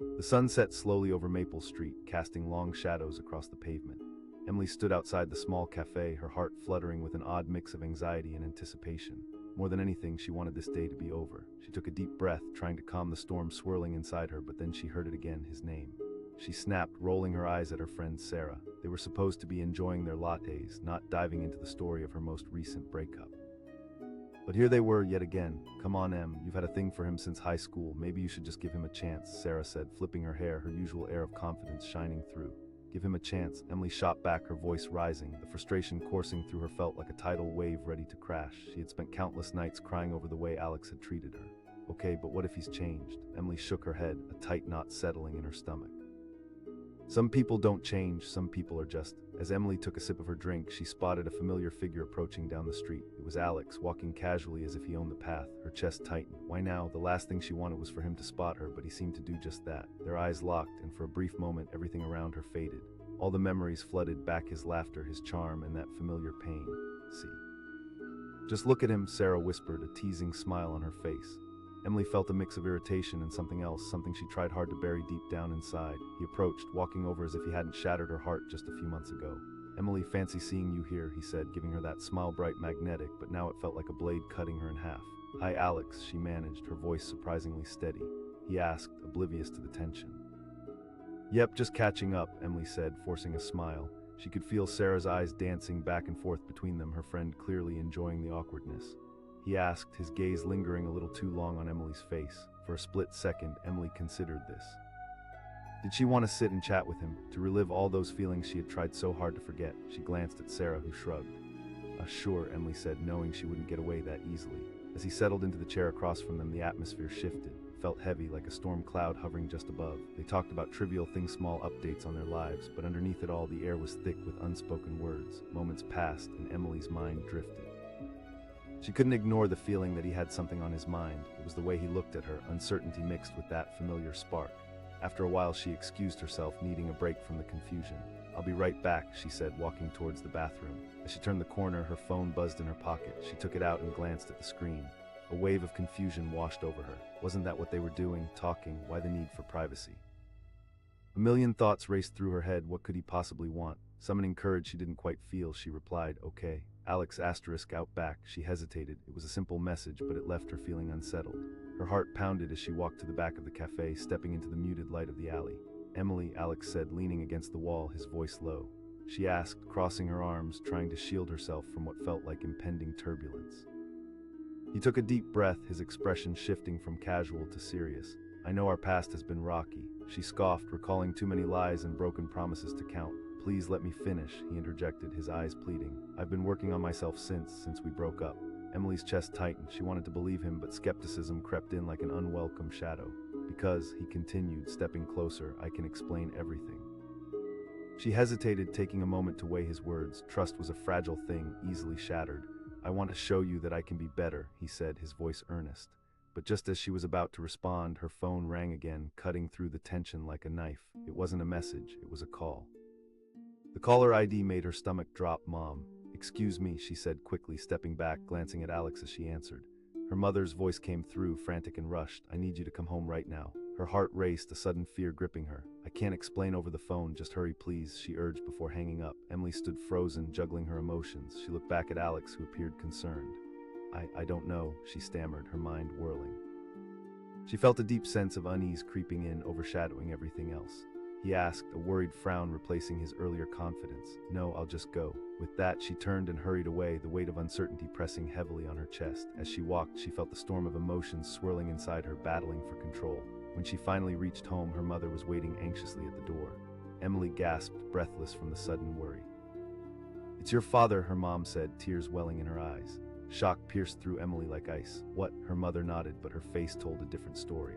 The sun set slowly over Maple Street, casting long shadows across the pavement. Emily stood outside the small café, her heart fluttering with an odd mix of anxiety and anticipation. More than anything, she wanted this day to be over. She took a deep breath, trying to calm the storm swirling inside her, but then she heard it again, his name. She snapped, rolling her eyes at her friend Sarah. They were supposed to be enjoying their lattes, not diving into the story of her most recent breakup. But here they were yet again. "Come on, Em, you've had a thing for him since high school. Maybe you should just give him a chance," Sarah said, flipping her hair, her usual air of confidence shining through. "Give him a chance," Emily shot back, her voice rising. The frustration coursing through her felt like a tidal wave ready to crash. She had spent countless nights crying over the way Alex had treated her. Okay, but what if he's changed? Emily shook her head, a tight knot settling in her stomach. Some people don't change, some people are just. As Emily took a sip of her drink, she spotted a familiar figure approaching down the street. It was Alex, walking casually as if he owned the path. Her chest tightened. Why now? The last thing she wanted was for him to spot her, but he seemed to do just that. Their eyes locked, and for a brief moment, everything around her faded. All the memories flooded back, his laughter, his charm, and that familiar pain. See. "Just look at him," Sarah whispered, a teasing smile on her face. Emily felt a mix of irritation and something else, something she tried hard to bury deep down inside. He approached, walking over as if he hadn't shattered her heart just a few months ago. "Emily, fancy seeing you here," he said, giving her that smile, bright, magnetic, but now it felt like a blade cutting her in half. "Hi, Alex," she managed, her voice surprisingly steady. He asked, oblivious to the tension. "Yep, just catching up," Emily said, forcing a smile. She could feel Sarah's eyes dancing back and forth between them, her friend clearly enjoying the awkwardness. He asked, his gaze lingering a little too long on Emily's face. For a split second, Emily considered this. Did she want to sit and chat with him, to relive all those feelings she had tried so hard to forget? She glanced at Sarah, who shrugged. Sure," Emily said, knowing she wouldn't get away that easily. As he settled into the chair across from them, the atmosphere shifted. It felt heavy, like a storm cloud hovering just above. They talked about trivial things, small updates on their lives, but underneath it all, the air was thick with unspoken words. Moments passed, and Emily's mind drifted. She couldn't ignore the feeling that he had something on his mind. It was the way he looked at her, uncertainty mixed with that familiar spark. After a while, she excused herself, needing a break from the confusion. "I'll be right back," she said, walking towards the bathroom. As she turned the corner, her phone buzzed in her pocket. She took it out and glanced at the screen. A wave of confusion washed over her. Wasn't that what they were doing? Talking? Why the need for privacy? A million thoughts raced through her head. What could he possibly want? Summoning courage she didn't quite feel, she replied, "Okay." Alex asterisk out back. She hesitated. It was a simple message, but it left her feeling unsettled. Her heart pounded as she walked to the back of the cafe, stepping into the muted light of the alley. "Emily," Alex said, leaning against the wall, his voice low. She asked, crossing her arms, trying to shield herself from what felt like impending turbulence. He took a deep breath, his expression shifting from casual to serious. "I know our past has been rocky," she scoffed, recalling too many lies and broken promises to count. "Please let me finish," he interjected, his eyes pleading. "I've been working on myself since we broke up." Emily's chest tightened. She wanted to believe him, but skepticism crept in like an unwelcome shadow. "Because," he continued, stepping closer, "I can explain everything." She hesitated, taking a moment to weigh his words. Trust was a fragile thing, easily shattered. "I want to show you that I can be better," he said, his voice earnest. But just as she was about to respond, her phone rang again, cutting through the tension like a knife. It wasn't a message, it was a call. The caller ID made her stomach drop. "Mom." "Excuse me," she said quickly, stepping back, glancing at Alex as she answered. Her mother's voice came through, frantic and rushed. "I need you to come home right now." Her heart raced, a sudden fear gripping her. "I can't explain over the phone, just hurry please," she urged before hanging up. Emily stood frozen, juggling her emotions. She looked back at Alex, who appeared concerned. I don't know," she stammered, her mind whirling. She felt a deep sense of unease creeping in, overshadowing everything else. He asked, a worried frown replacing his earlier confidence. "No, I'll just go." With that, she turned and hurried away, the weight of uncertainty pressing heavily on her chest. As she walked, she felt the storm of emotions swirling inside her, battling for control. When she finally reached home, her mother was waiting anxiously at the door. Emily gasped, breathless from the sudden worry. "It's your father," her mom said, tears welling in her eyes. Shock pierced through Emily like ice. "What?" Her mother nodded, but her face told a different story.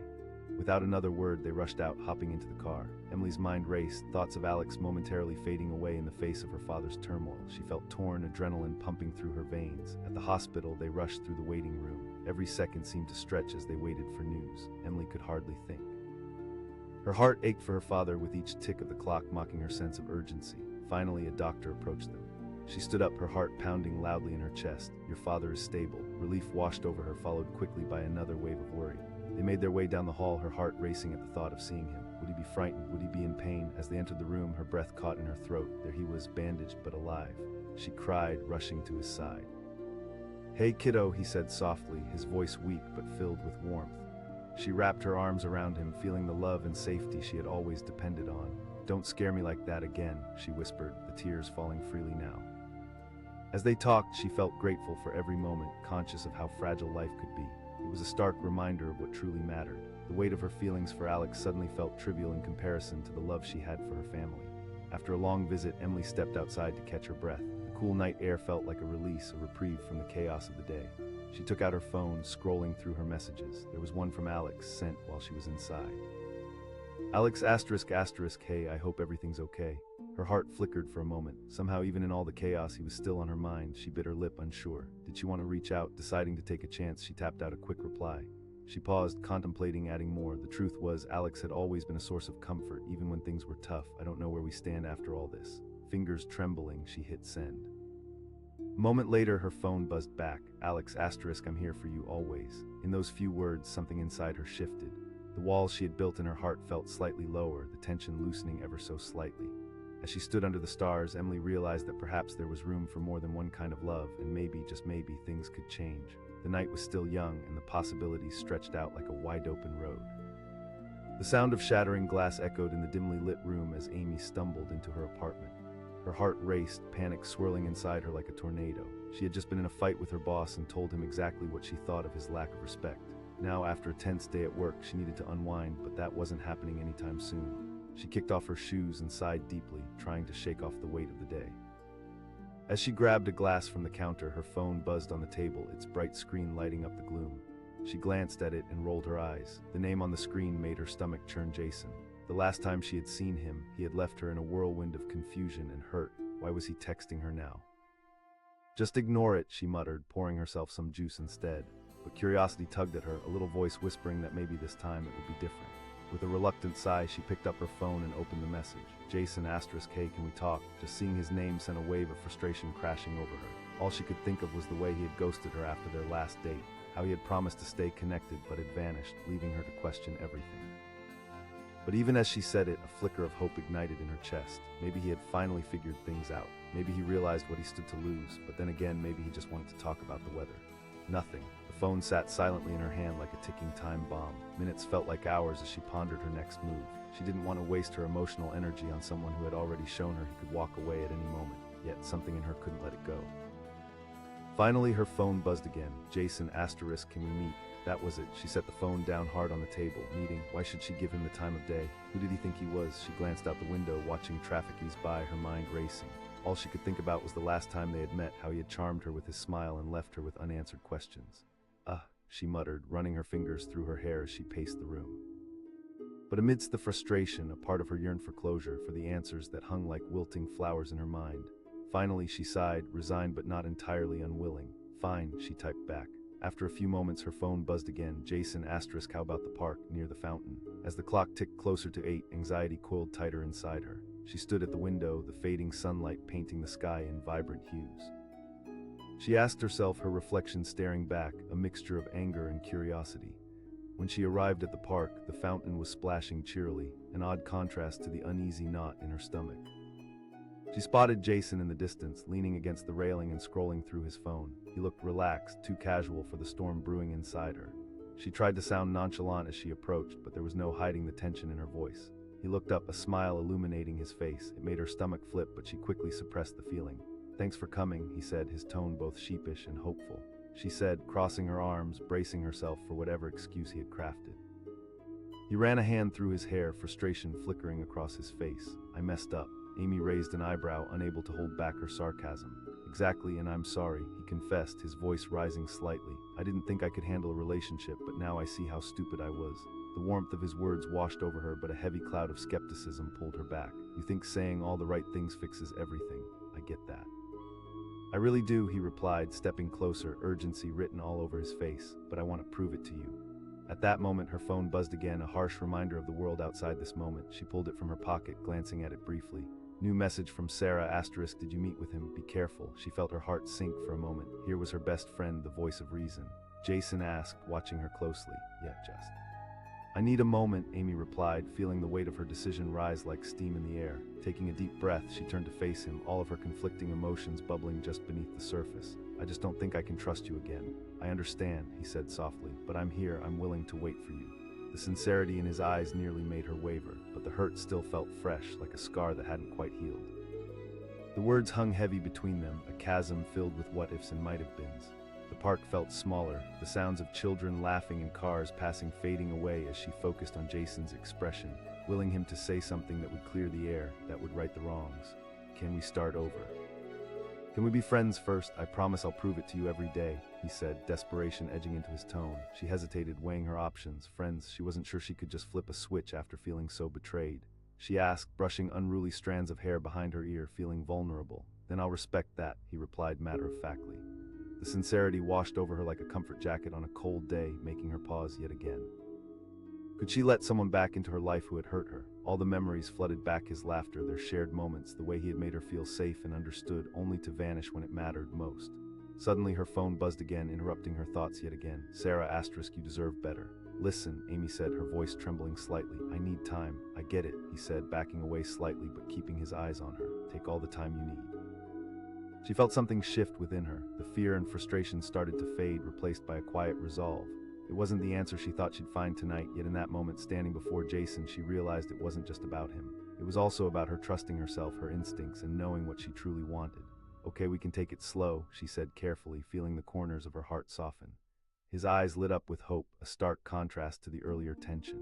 Without another word, they rushed out, hopping into the car. Emily's mind raced, thoughts of Alex momentarily fading away in the face of her father's turmoil. She felt torn, adrenaline pumping through her veins. At the hospital, they rushed through the waiting room. Every second seemed to stretch as they waited for news. Emily could hardly think. Her heart ached for her father with each tick of the clock, mocking her sense of urgency. Finally, a doctor approached them. She stood up, her heart pounding loudly in her chest. "Your father is stable." Relief washed over her, followed quickly by another wave of worry. They made their way down the hall, her heart racing at the thought of seeing him. Would he be frightened? Would he be in pain? As they entered the room, her breath caught in her throat. There he was, bandaged but alive. She cried, rushing to his side. "Hey, kiddo," he said softly, his voice weak but filled with warmth. She wrapped her arms around him, feeling the love and safety she had always depended on. "Don't scare me like that again," she whispered, the tears falling freely now. As they talked, she felt grateful for every moment, conscious of how fragile life could be. It was a stark reminder of what truly mattered. The weight of her feelings for Alex suddenly felt trivial in comparison to the love she had for her family. After a long visit, Emily stepped outside to catch her breath. The cool night air felt like a release, a reprieve from the chaos of the day. She took out her phone, scrolling through her messages. There was one from Alex, sent while she was inside. "Alex ***, hey, I hope everything's okay." Her heart flickered for a moment. Somehow, even in all the chaos, he was still on her mind. She bit her lip, unsure. Did she want to reach out? Deciding to take a chance, she tapped out a quick reply. She paused, contemplating adding more. The truth was, Alex had always been a source of comfort, even when things were tough. "I don't know where we stand after all this." Fingers trembling, she hit send. A moment later, her phone buzzed back. "Alex ***, I'm here for you always." In those few words, something inside her shifted. The walls she had built in her heart felt slightly lower, the tension loosening ever so slightly. As she stood under the stars, Emily realized that perhaps there was room for more than one kind of love, and maybe, just maybe, things could change. The night was still young, and the possibilities stretched out like a wide-open road. The sound of shattering glass echoed in the dimly lit room as Amy stumbled into her apartment. Her heart raced, panic swirling inside her like a tornado. She had just been in a fight with her boss and told him exactly what she thought of his lack of respect. Now, after a tense day at work, she needed to unwind, but that wasn't happening anytime soon. She kicked off her shoes and sighed deeply, trying to shake off the weight of the day. As she grabbed a glass from the counter, her phone buzzed on the table, its bright screen lighting up the gloom. She glanced at it and rolled her eyes. The name on the screen made her stomach churn. Jason. The last time she had seen him, he had left her in a whirlwind of confusion and hurt. Why was he texting her now? "Just ignore it," she muttered, pouring herself some juice instead. But curiosity tugged at her, a little voice whispering that maybe this time it would be different. With a reluctant sigh, she picked up her phone and opened the message. "Jason ***, hey, can we talk?" Just seeing his name sent a wave of frustration crashing over her. All she could think of was the way he had ghosted her after their last date, how he had promised to stay connected but had vanished, leaving her to question everything. But even as she said it, a flicker of hope ignited in her chest. Maybe he had finally figured things out. Maybe he realized what he stood to lose, but then again, maybe he just wanted to talk about the weather. Nothing. The phone sat silently in her hand like a ticking time bomb. Minutes felt like hours as she pondered her next move. She didn't want to waste her emotional energy on someone who had already shown her he could walk away at any moment, yet something in her couldn't let it go. Finally, her phone buzzed again. "Jason ***, can we meet?" That was it. She set the phone down hard on the table. Meeting? Why should she give him the time of day? Who did he think he was? She glanced out the window, watching traffic ease by, her mind racing. All she could think about was the last time they had met, how he had charmed her with his smile and left her with unanswered questions. She muttered, running her fingers through her hair as she paced the room. But amidst the frustration, a part of her yearned for closure, for the answers that hung like wilting flowers in her mind. Finally, she sighed, resigned but not entirely unwilling. "Fine," she typed back. After a few moments, her phone buzzed again. "Jason ***, how about the park, near the fountain?" As the clock ticked closer to 8, anxiety coiled tighter inside her. She stood at the window, the fading sunlight painting the sky in vibrant hues. She asked herself, her reflection staring back, a mixture of anger and curiosity. When she arrived at the park, the fountain was splashing cheerily, an odd contrast to the uneasy knot in her stomach. She spotted Jason in the distance, leaning against the railing and scrolling through his phone. He looked relaxed, too casual for the storm brewing inside her. She tried to sound nonchalant as she approached, but there was no hiding the tension in her voice. He looked up, a smile illuminating his face. It made her stomach flip, but she quickly suppressed the feeling. "Thanks for coming," he said, his tone both sheepish and hopeful. She said, crossing her arms, bracing herself for whatever excuse he had crafted. He ran a hand through his hair, frustration flickering across his face. "I messed up." Amy raised an eyebrow, unable to hold back her sarcasm. "Exactly, and I'm sorry," he confessed, his voice rising slightly. "I didn't think I could handle a relationship, but now I see how stupid I was." The warmth of his words washed over her, but a heavy cloud of skepticism pulled her back. "You think saying all the right things fixes everything. I get that." "I really do," he replied, stepping closer, urgency written all over his face. "But I want to prove it to you." At that moment, her phone buzzed again, a harsh reminder of the world outside this moment. She pulled it from her pocket, glancing at it briefly. New message from Sarah ***, did you meet with him? Be careful. She felt her heart sink for a moment. Here was her best friend, the voice of reason. Jason asked, watching her closely. "Yeah, just." I need a moment, Amy replied, feeling the weight of her decision rise like steam in the air. Taking a deep breath, she turned to face him, all of her conflicting emotions bubbling just beneath the surface. I just don't think I can trust you again. I understand, he said softly, but I'm here, I'm willing to wait for you. The sincerity in his eyes nearly made her waver, but the hurt still felt fresh, like a scar that hadn't quite healed. The words hung heavy between them, a chasm filled with what-ifs and might-have-beens. The park felt smaller, the sounds of children laughing and cars passing fading away as she focused on Jason's expression, willing him to say something that would clear the air, that would right the wrongs. Can we start over? Can we be friends first? I promise I'll prove it to you every day, he said, desperation edging into his tone. She hesitated, weighing her options. Friends, she wasn't sure she could just flip a switch after feeling so betrayed. She asked, brushing unruly strands of hair behind her ear, feeling vulnerable. Then I'll respect that, he replied matter-of-factly. The sincerity washed over her like a comfort jacket on a cold day, making her pause yet again. Could she let someone back into her life who had hurt her? All the memories flooded back, his laughter, their shared moments, the way he had made her feel safe and understood, only to vanish when it mattered most. Suddenly her phone buzzed again, interrupting her thoughts yet again. Sarah *, you deserve better. Listen, Amy said, her voice trembling slightly. I need time. I get it, he said, backing away slightly but keeping his eyes on her. Take all the time you need. She felt something shift within her. The fear and frustration started to fade, replaced by a quiet resolve. It wasn't the answer she thought she'd find tonight, yet in that moment, standing before Jason, she realized it wasn't just about him. It was also about her trusting herself, her instincts, and knowing what she truly wanted. Okay, we can take it slow, she said carefully, feeling the corners of her heart soften. His eyes lit up with hope, a stark contrast to the earlier tension.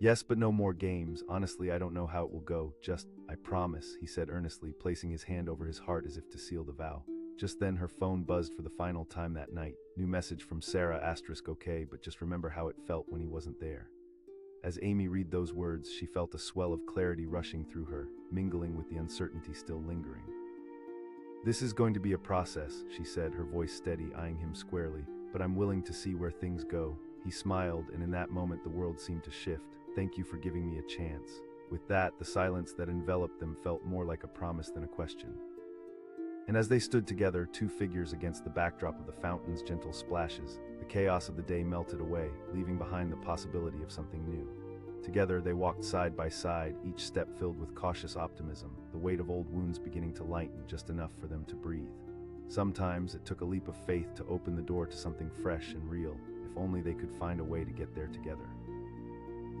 Yes, but no more games. Honestly, I don't know how it will go. Just, I promise, he said earnestly, placing his hand over his heart as if to seal the vow. Just then, her phone buzzed for the final time that night. New message from Sarah * okay, but just remember how it felt when he wasn't there. As Amy read those words, she felt a swell of clarity rushing through her, mingling with the uncertainty still lingering. This is going to be a process, she said, her voice steady, eyeing him squarely, but I'm willing to see where things go. He smiled, and in that moment the world seemed to shift. Thank you for giving me a chance. With that, the silence that enveloped them felt more like a promise than a question. And as they stood together, two figures against the backdrop of the fountain's gentle splashes, the chaos of the day melted away, leaving behind the possibility of something new. Together, they walked side by side, each step filled with cautious optimism, the weight of old wounds beginning to lighten just enough for them to breathe. Sometimes it took a leap of faith to open the door to something fresh and real, if only they could find a way to get there together.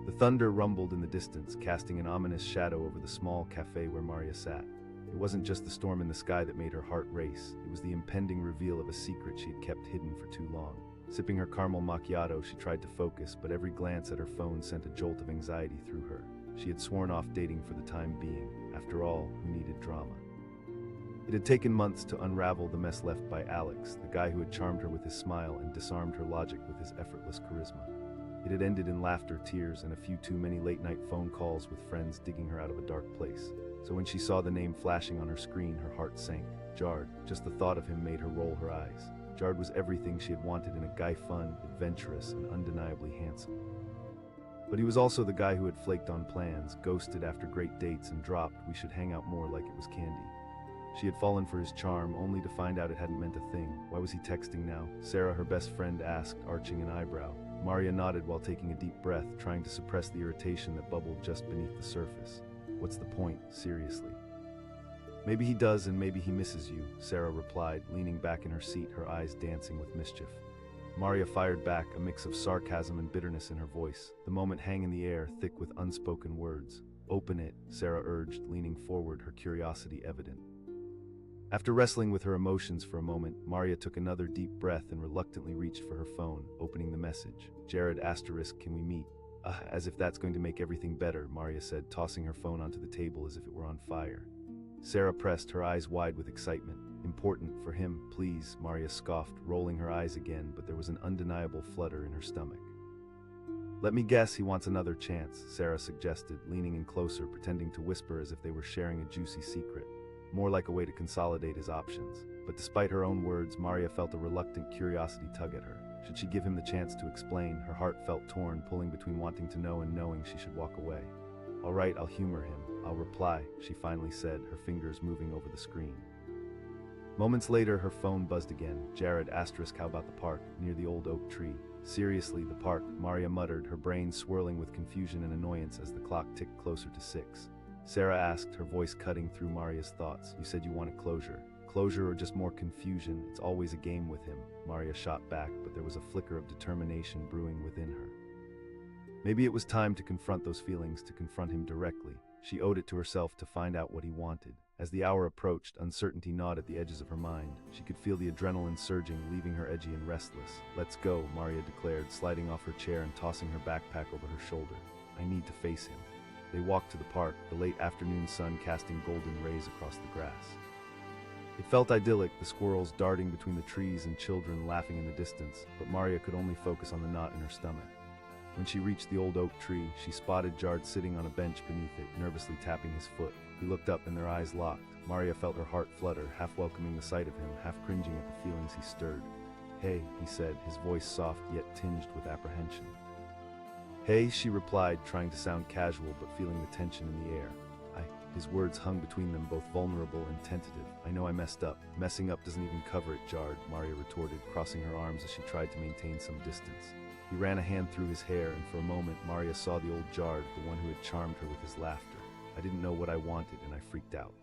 The thunder rumbled in the distance, casting an ominous shadow over the small café where Maria sat. It wasn't just the storm in the sky that made her heart race, it was the impending reveal of a secret she had kept hidden for too long. Sipping her caramel macchiato, she tried to focus, but every glance at her phone sent a jolt of anxiety through her. She had sworn off dating for the time being. After all, who needed drama? It had taken months to unravel the mess left by Alex, the guy who had charmed her with his smile and disarmed her logic with his effortless charisma. It had ended in laughter, tears, and a few too many late-night phone calls with friends digging her out of a dark place. So when she saw the name flashing on her screen, her heart sank. Jard, just the thought of him made her roll her eyes. Jard was everything she had wanted in a guy, fun, adventurous, and undeniably handsome. But he was also the guy who had flaked on plans, ghosted after great dates, and dropped "we should hang out more" like it was candy. She had fallen for his charm, only to find out it hadn't meant a thing. Why was he texting now? Sarah, her best friend, asked, arching an eyebrow. Maria nodded while taking a deep breath, trying to suppress the irritation that bubbled just beneath the surface. What's the point, seriously? Maybe he does, and maybe he misses you, Sarah replied, leaning back in her seat, her eyes dancing with mischief. Maria fired back, a mix of sarcasm and bitterness in her voice, the moment hang in the air, thick with unspoken words. Open it, Sarah urged, leaning forward, her curiosity evident. After wrestling with her emotions for a moment, Maria took another deep breath and reluctantly reached for her phone, opening the message. Jared *, can we meet? As if that's going to make everything better, Maria said, tossing her phone onto the table as if it were on fire. Sarah pressed, her eyes wide with excitement. Important for him, please, Maria scoffed, rolling her eyes again, but there was an undeniable flutter in her stomach. Let me guess he wants another chance, Sarah suggested, leaning in closer, pretending to whisper as if they were sharing a juicy secret. More like a way to consolidate his options. But despite her own words, Maria felt a reluctant curiosity tug at her. Should she give him the chance to explain? Her heart felt torn, pulling between wanting to know and knowing she should walk away. All right, I'll humor him. I'll reply, she finally said, her fingers moving over the screen. Moments later, her phone buzzed again. Jared *, how about the park, near the old oak tree? Seriously, the park, Maria muttered, her brain swirling with confusion and annoyance as the clock ticked closer to 6. Sarah asked, her voice cutting through Maria's thoughts. You said you wanted closure. Closure or just more confusion? It's always a game with him, Maria shot back, but there was a flicker of determination brewing within her. Maybe it was time to confront those feelings, to confront him directly. She owed it to herself to find out what he wanted. As the hour approached, uncertainty gnawed at the edges of her mind. She could feel the adrenaline surging, leaving her edgy and restless. Let's go, Maria declared, sliding off her chair and tossing her backpack over her shoulder. I need to face him. They walked to the park, the late afternoon sun casting golden rays across the grass. It felt idyllic, the squirrels darting between the trees and children laughing in the distance, but Maria could only focus on the knot in her stomach. When she reached the old oak tree, she spotted Jard sitting on a bench beneath it, nervously tapping his foot. He looked up and their eyes locked. Maria felt her heart flutter, half welcoming the sight of him, half cringing at the feelings he stirred. Hey, he said, his voice soft yet tinged with apprehension. Hey, she replied, trying to sound casual but feeling the tension in the air. His words hung between them, both vulnerable and tentative. I know I messed up. Messing up doesn't even cover it, Jard, Maria retorted, crossing her arms as she tried to maintain some distance. He ran a hand through his hair, and for a moment Maria saw the old Jard, the one who had charmed her with his laughter. I didn't know what I wanted, and I freaked out.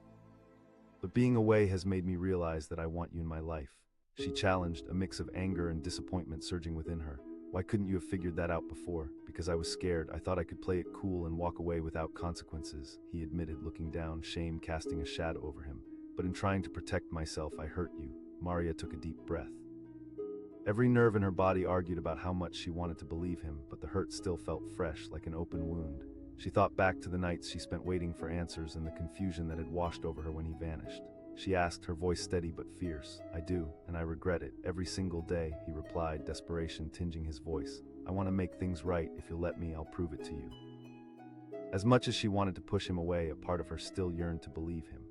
But being away has made me realize that I want you in my life. She challenged, a mix of anger and disappointment surging within her. Why couldn't you have figured that out before? Because I was scared. I thought I could play it cool and walk away without consequences, he admitted, looking down, shame casting a shadow over him. But in trying to protect myself, I hurt you. Maria took a deep breath. Every nerve in her body argued about how much she wanted to believe him, but the hurt still felt fresh, like an open wound. She thought back to the nights she spent waiting for answers and the confusion that had washed over her when he vanished. She asked, her voice steady but fierce. I do, and I regret it. Every single day, he replied, desperation tinging his voice. I want to make things right. If you'll let me, I'll prove it to you. As much as she wanted to push him away, a part of her still yearned to believe him.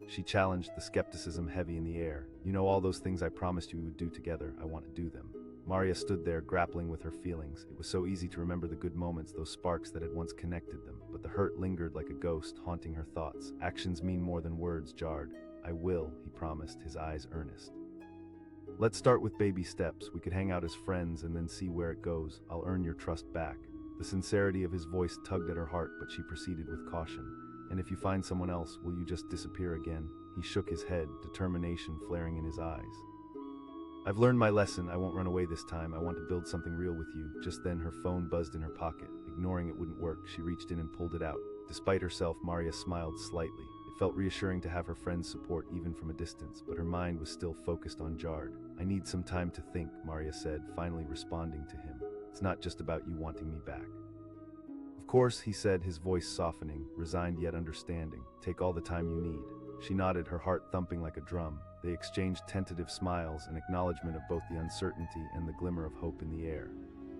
She challenged, the skepticism heavy in the air. You know all those things I promised you we would do together. I want to do them. Maria stood there, grappling with her feelings. It was so easy to remember the good moments, those sparks that had once connected them, but the hurt lingered like a ghost, haunting her thoughts. Actions mean more than words, Jard. I will, he promised, his eyes earnest. Let's start with baby steps. We could hang out as friends and then see where it goes. I'll earn your trust back. The sincerity of his voice tugged at her heart, but she proceeded with caution. And if you find someone else, will you just disappear again? He shook his head, determination flaring in his eyes. I've learned my lesson. I won't run away this time. I want to build something real with you. Just then her phone buzzed in her pocket. Ignoring it wouldn't work. She reached in and pulled it out. Despite herself, Maria smiled slightly. It felt reassuring to have her friend's support even from a distance, but her mind was still focused on Jard. I need some time to think, Maria said, finally responding to him. It's not just about you wanting me back. Of course, he said, his voice softening, resigned yet understanding. Take all the time you need. She nodded, her heart thumping like a drum. They exchanged tentative smiles, an acknowledgement of both the uncertainty and the glimmer of hope in the air.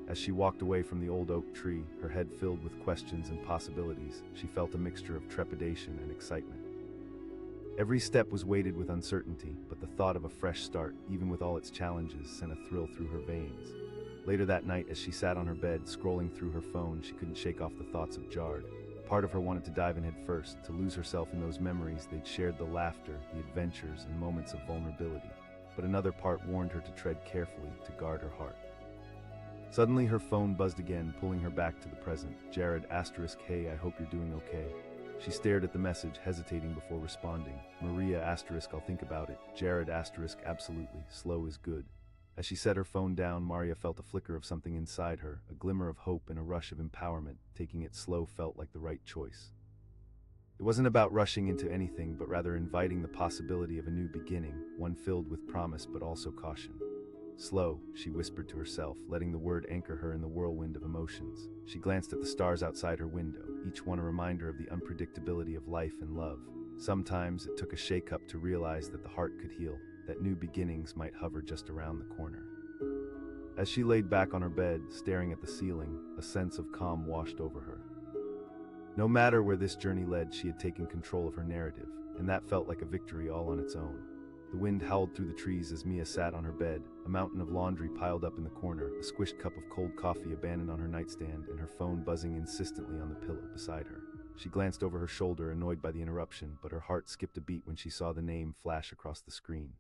As she walked away from the old oak tree, her head filled with questions and possibilities, she felt a mixture of trepidation and excitement. Every step was weighted with uncertainty, but the thought of a fresh start, even with all its challenges, sent a thrill through her veins. Later that night, as she sat on her bed, scrolling through her phone, she couldn't shake off the thoughts of Jard. Part of her wanted to dive in head first, to lose herself in those memories they'd shared, the laughter, the adventures, and moments of vulnerability. But another part warned her to tread carefully, to guard her heart. Suddenly her phone buzzed again, pulling her back to the present. Jared *, hey, I hope you're doing okay. She stared at the message, hesitating before responding. Maria *, I'll think about it. Jared *, absolutely, slow is good. As she set her phone down, Maria felt a flicker of something inside her, a glimmer of hope and a rush of empowerment. Taking it slow felt like the right choice. It wasn't about rushing into anything, but rather inviting the possibility of a new beginning, one filled with promise but also caution. Slow, she whispered to herself, letting the word anchor her in the whirlwind of emotions. She glanced at the stars outside her window, each one a reminder of the unpredictability of life and love. Sometimes it took a shake-up to realize that the heart could heal, that new beginnings might hover just around the corner. As she laid back on her bed, staring at the ceiling, a sense of calm washed over her. No matter where this journey led, she had taken control of her narrative, and that felt like a victory all on its own. The wind howled through the trees as Mia sat on her bed, a mountain of laundry piled up in the corner, a squished cup of cold coffee abandoned on her nightstand, and her phone buzzing insistently on the pillow beside her. She glanced over her shoulder, annoyed by the interruption, but her heart skipped a beat when she saw the name flash across the screen.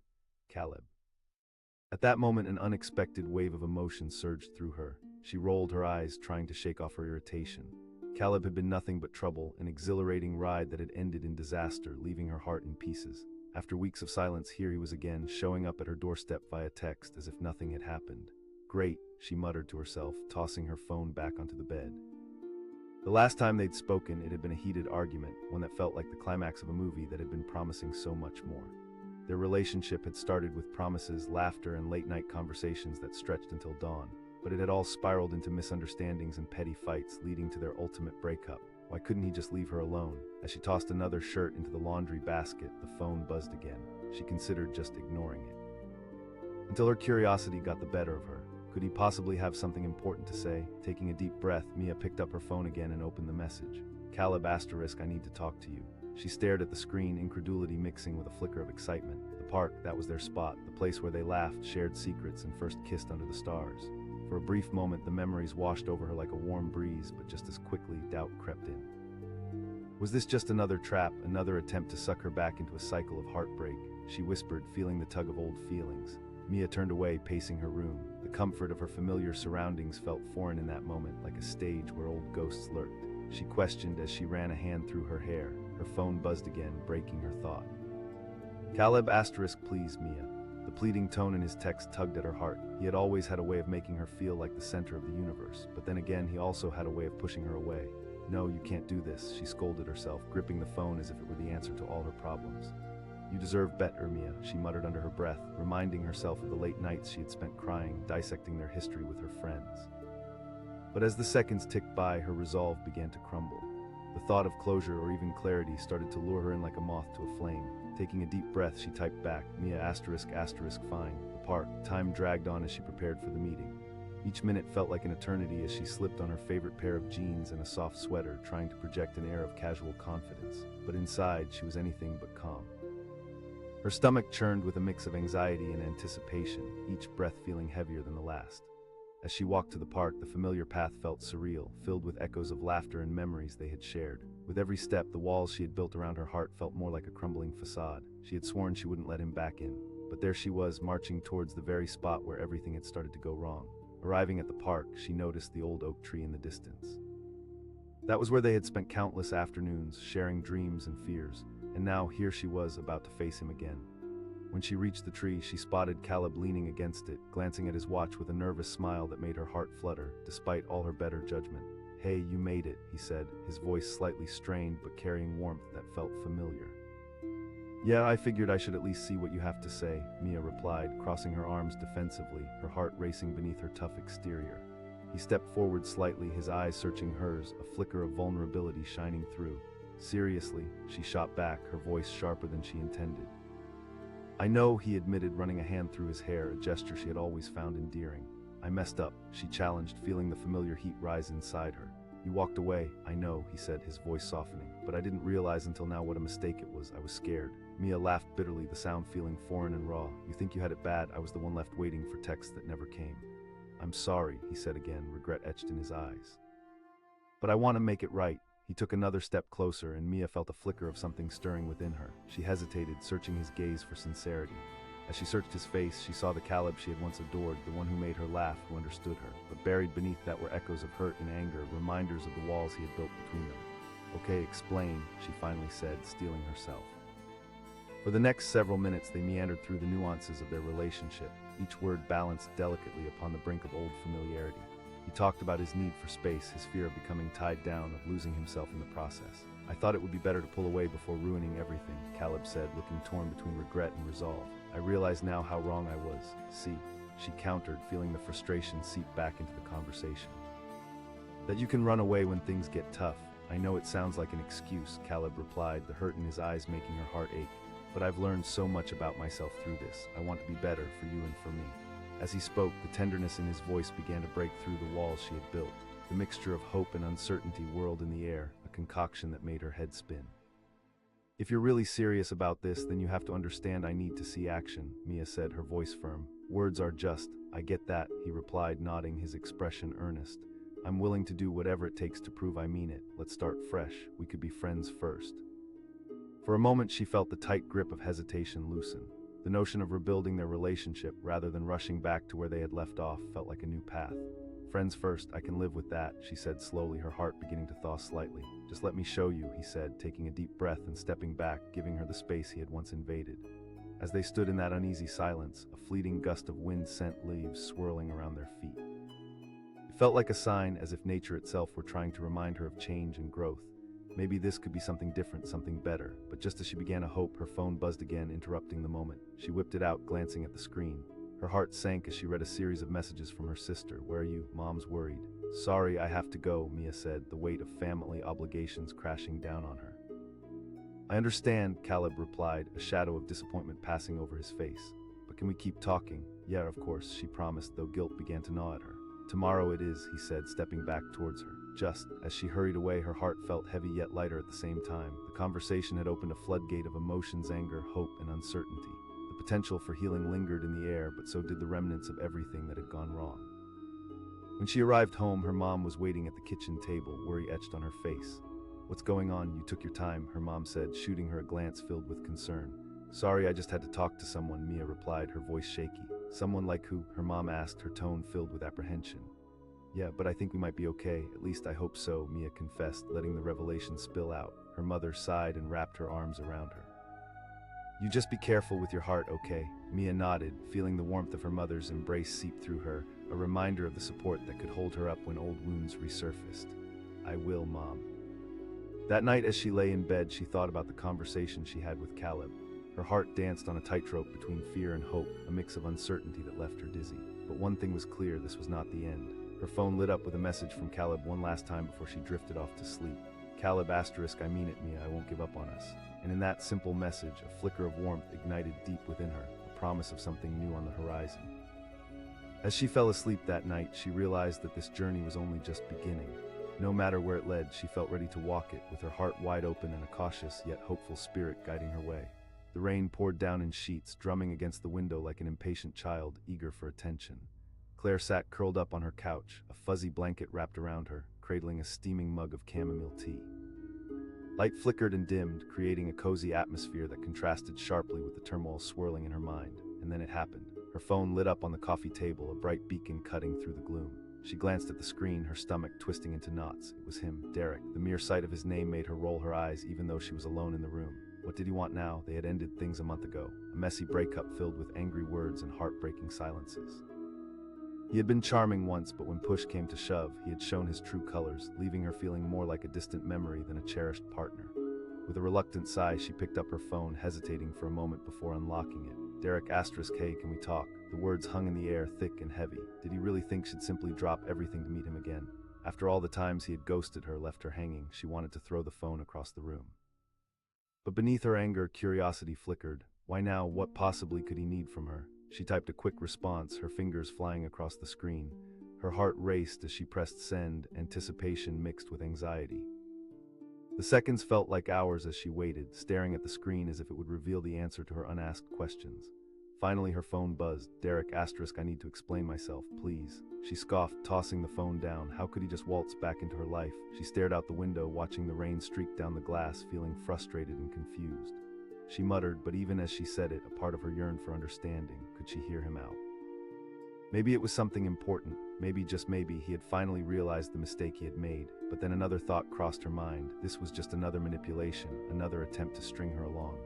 Caleb. At that moment, an unexpected wave of emotion surged through her. She rolled her eyes, trying to shake off her irritation. Caleb had been nothing but trouble, an exhilarating ride that had ended in disaster, leaving her heart in pieces. After weeks of silence, here he was again, showing up at her doorstep via text as if nothing had happened. Great, she muttered to herself, tossing her phone back onto the bed. The last time they'd spoken, it had been a heated argument, one that felt like the climax of a movie that had been promising so much more. Their relationship had started with promises, laughter, and late-night conversations that stretched until dawn, but it had all spiraled into misunderstandings and petty fights, leading to their ultimate breakup. Why couldn't he just leave her alone? As she tossed another shirt into the laundry basket, the phone buzzed again. She considered just ignoring it, until her curiosity got the better of her. Could he possibly have something important to say? Taking a deep breath, Mia picked up her phone again and opened the message. Caleb *, I need to talk to you. She stared at the screen, incredulity mixing with a flicker of excitement. The park, that was their spot, the place where they laughed, shared secrets, and first kissed under the stars. For a brief moment, the memories washed over her like a warm breeze, but just as quickly, doubt crept in. Was this just another trap, another attempt to suck her back into a cycle of heartbreak? She whispered, feeling the tug of old feelings. Mia turned away, pacing her room. The comfort of her familiar surroundings felt foreign in that moment, like a stage where old ghosts lurked. She questioned as she ran a hand through her hair. Her phone buzzed again, breaking her thought. Caleb *, please, Mia. The pleading tone in his text tugged at her heart. He had always had a way of making her feel like the center of the universe, but then again, he also had a way of pushing her away. No, you can't do this, she scolded herself, gripping the phone as if it were the answer to all her problems. You deserve better, Mia, she muttered under her breath, reminding herself of the late nights she had spent crying, dissecting their history with her friends. But as the seconds ticked by, her resolve began to crumble. The thought of closure or even clarity started to lure her in like a moth to a flame. Taking a deep breath, she typed back, Mia *, fine. The park. Time dragged on as she prepared for the meeting. Each minute felt like an eternity as she slipped on her favorite pair of jeans and a soft sweater, trying to project an air of casual confidence. But inside, she was anything but calm. Her stomach churned with a mix of anxiety and anticipation, each breath feeling heavier than the last. As she walked to the park, the familiar path felt surreal, filled with echoes of laughter and memories they had shared. With every step, the walls she had built around her heart felt more like a crumbling facade. She had sworn she wouldn't let him back in, but there she was, marching towards the very spot where everything had started to go wrong. Arriving at the park, she noticed the old oak tree in the distance. That was where they had spent countless afternoons, sharing dreams and fears, and now here she was, about to face him again. When she reached the tree, she spotted Caleb leaning against it, glancing at his watch with a nervous smile that made her heart flutter, despite all her better judgment. Hey, you made it, he said, his voice slightly strained but carrying warmth that felt familiar. Yeah, I figured I should at least see what you have to say, Mia replied, crossing her arms defensively, her heart racing beneath her tough exterior. He stepped forward slightly, his eyes searching hers, a flicker of vulnerability shining through. Seriously, she shot back, her voice sharper than she intended. I know, he admitted, running a hand through his hair, a gesture she had always found endearing. I messed up, she challenged, feeling the familiar heat rise inside her. You walked away, I know, he said, his voice softening, but I didn't realize until now what a mistake it was. I was scared. Mia laughed bitterly, the sound feeling foreign and raw. You think you had it bad? I was the one left waiting for texts that never came. I'm sorry, he said again, regret etched in his eyes. But I want to make it right. He took another step closer, and Mia felt a flicker of something stirring within her. She hesitated, searching his gaze for sincerity. As she searched his face, she saw the Caleb she had once adored, the one who made her laugh, who understood her. But buried beneath that were echoes of hurt and anger, reminders of the walls he had built between them. Okay, explain, she finally said, steeling herself. For the next several minutes, they meandered through the nuances of their relationship, each word balanced delicately upon the brink of old familiarity. He talked about his need for space, his fear of becoming tied down, of losing himself in the process. I thought it would be better to pull away before ruining everything, Caleb said, looking torn between regret and resolve. I realize now how wrong I was. See, she countered, feeling the frustration seep back into the conversation. That you can run away when things get tough. I know it sounds like an excuse, Caleb replied, the hurt in his eyes making her heart ache. But I've learned so much about myself through this. I want to be better for you and for me. As he spoke, the tenderness in his voice began to break through the walls she had built. The mixture of hope and uncertainty whirled in the air, a concoction that made her head spin. If you're really serious about this, then you have to understand I need to see action, Mia said, her voice firm. Words are just, I get that, he replied, nodding, his expression earnest. I'm willing to do whatever it takes to prove I mean it. Let's start fresh. We could be friends first. For a moment, she felt the tight grip of hesitation loosen. The notion of rebuilding their relationship rather than rushing back to where they had left off felt like a new path. Friends first, I can live with that, she said slowly, her heart beginning to thaw slightly. Just let me show you, he said, taking a deep breath and stepping back, giving her the space he had once invaded. As they stood in that uneasy silence, a fleeting gust of wind sent leaves swirling around their feet. It felt like a sign, as if nature itself were trying to remind her of change and growth. Maybe this could be something different, something better, but just as she began to hope, her phone buzzed again, interrupting the moment. She whipped it out, glancing at the screen. Her heart sank as she read a series of messages from her sister. Where are you? Mom's worried. Sorry, I have to go, Mia said, the weight of family obligations crashing down on her. I understand, Caleb replied, a shadow of disappointment passing over his face. But can we keep talking? Yeah, of course, she promised, though guilt began to gnaw at her. Tomorrow it is, he said, stepping back towards her. Just as she hurried away, her heart felt heavy yet lighter at the same time. The conversation had opened a floodgate of emotions, anger, hope, and uncertainty. The potential for healing lingered in the air, but so did the remnants of everything that had gone wrong. When she arrived home, her mom was waiting at the kitchen table, worry etched on her face. What's going on? You took your time, her mom said, shooting her a glance filled with concern. Sorry, I just had to talk to someone, Mia replied, her voice shaky. Someone like who? Her mom asked, her tone filled with apprehension. Yeah, but I think we might be okay, at least I hope so, Mia confessed, letting the revelation spill out. Her mother sighed and wrapped her arms around her. You just be careful with your heart, okay? Mia nodded, feeling the warmth of her mother's embrace seep through her, a reminder of the support that could hold her up when old wounds resurfaced. I will, Mom. That night as she lay in bed, she thought about the conversation she had with Caleb. Her heart danced on a tightrope between fear and hope, a mix of uncertainty that left her dizzy. But one thing was clear, this was not the end. Her phone lit up with a message from Caleb one last time before she drifted off to sleep. Caleb asterisk, I mean it, Mia, I won't give up on us. And in that simple message, a flicker of warmth ignited deep within her, a promise of something new on the horizon. As she fell asleep that night, she realized that this journey was only just beginning. No matter where it led, she felt ready to walk it, with her heart wide open and a cautious yet hopeful spirit guiding her way. The rain poured down in sheets, drumming against the window like an impatient child, eager for attention. Claire sat curled up on her couch, a fuzzy blanket wrapped around her, cradling a steaming mug of chamomile tea. Light flickered and dimmed, creating a cozy atmosphere that contrasted sharply with the turmoil swirling in her mind. And then it happened. Her phone lit up on the coffee table, a bright beacon cutting through the gloom. She glanced at the screen, her stomach twisting into knots. It was him, Derek. The mere sight of his name made her roll her eyes, even though she was alone in the room. What did he want now? They had ended things a month ago. A messy breakup filled with angry words and heartbreaking silences. He had been charming once, but when push came to shove, he had shown his true colors, leaving her feeling more like a distant memory than a cherished partner. With a reluctant sigh, she picked up her phone, hesitating for a moment before unlocking it. Derek asterisk, hey, can we talk? The words hung in the air, thick and heavy. Did he really think she'd simply drop everything to meet him again? After all the times he had ghosted her, left her hanging, she wanted to throw the phone across the room. But beneath her anger, curiosity flickered. Why now? What possibly could he need from her? She typed a quick response, her fingers flying across the screen. Her heart raced as she pressed send, anticipation mixed with anxiety. The seconds felt like hours as she waited, staring at the screen as if it would reveal the answer to her unasked questions. Finally, her phone buzzed. Derek asterisk, I need to explain myself, please. She scoffed, tossing the phone down. How could he just waltz back into her life? She stared out the window, watching the rain streak down the glass, feeling frustrated and confused. She muttered, but even as she said it, a part of her yearned for understanding. Could she hear him out? Maybe it was something important. Maybe, just maybe, he had finally realized the mistake he had made. But then another thought crossed her mind. This was just another manipulation, another attempt to string her along.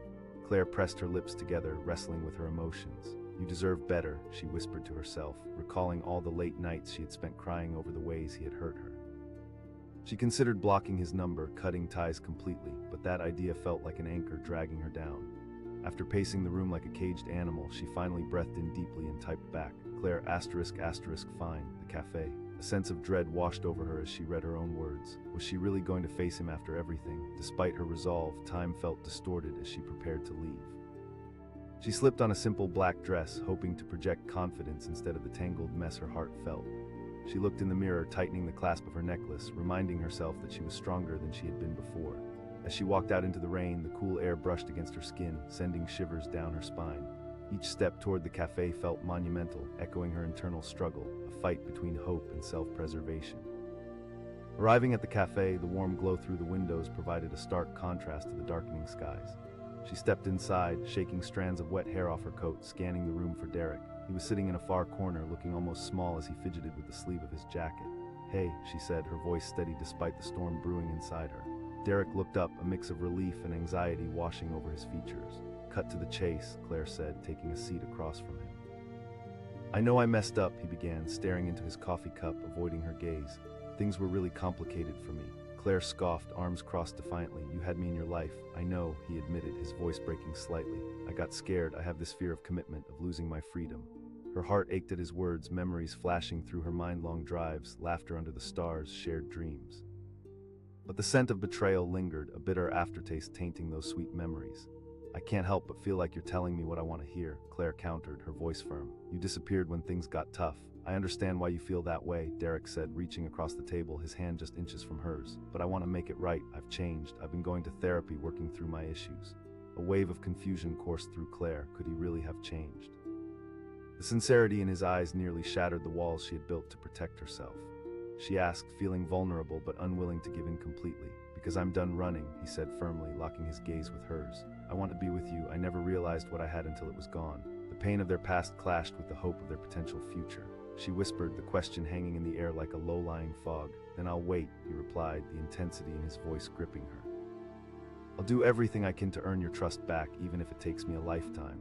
Claire pressed her lips together, wrestling with her emotions. You deserve better, she whispered to herself, recalling all the late nights she had spent crying over the ways he had hurt her. She considered blocking his number, cutting ties completely, but that idea felt like an anchor dragging her down. After pacing the room like a caged animal, she finally breathed in deeply and typed back, Claire asterisk asterisk fine, the cafe. A sense of dread washed over her as she read her own words. Was she really going to face him after everything? Despite her resolve, time felt distorted as she prepared to leave. She slipped on a simple black dress, hoping to project confidence instead of the tangled mess her heart felt. She looked in the mirror, tightening the clasp of her necklace, reminding herself that she was stronger than she had been before. As she walked out into the rain, the cool air brushed against her skin, sending shivers down her spine. Each step toward the cafe felt monumental, echoing her internal struggle, a fight between hope and self-preservation. Arriving at the cafe, the warm glow through the windows provided a stark contrast to the darkening skies. She stepped inside, shaking strands of wet hair off her coat, scanning the room for Derek. He was sitting in a far corner, looking almost small as he fidgeted with the sleeve of his jacket. "Hey," she said, her voice steady despite the storm brewing inside her. Derek looked up, a mix of relief and anxiety washing over his features. "Cut to the chase," Claire said, taking a seat across from him. "I know I messed up," he began, staring into his coffee cup, avoiding her gaze. "Things were really complicated for me." Claire scoffed, arms crossed defiantly. "You had me in your life." "I know," he admitted, his voice breaking slightly. "I got scared. I have this fear of commitment, of losing my freedom." Her heart ached at his words, memories flashing through her mind-long drives, laughter under the stars, shared dreams. But the scent of betrayal lingered, a bitter aftertaste tainting those sweet memories. "I can't help but feel like you're telling me what I want to hear," Claire countered, her voice firm. "You disappeared when things got tough. I understand why you feel that way," Derek said, reaching across the table, his hand just inches from hers. "But I want to make it right. I've changed. I've been going to therapy, working through my issues." A wave of confusion coursed through Claire. Could he really have changed? The sincerity in his eyes nearly shattered the walls she had built to protect herself. She asked, feeling vulnerable but unwilling to give in completely. "Because I'm done running," he said firmly, locking his gaze with hers. "I want to be with you. I never realized what I had until it was gone." The pain of their past clashed with the hope of their potential future. She whispered, the question hanging in the air like a low-lying fog. "Then I'll wait," he replied, the intensity in his voice gripping her. "I'll do everything I can to earn your trust back, even if it takes me a lifetime."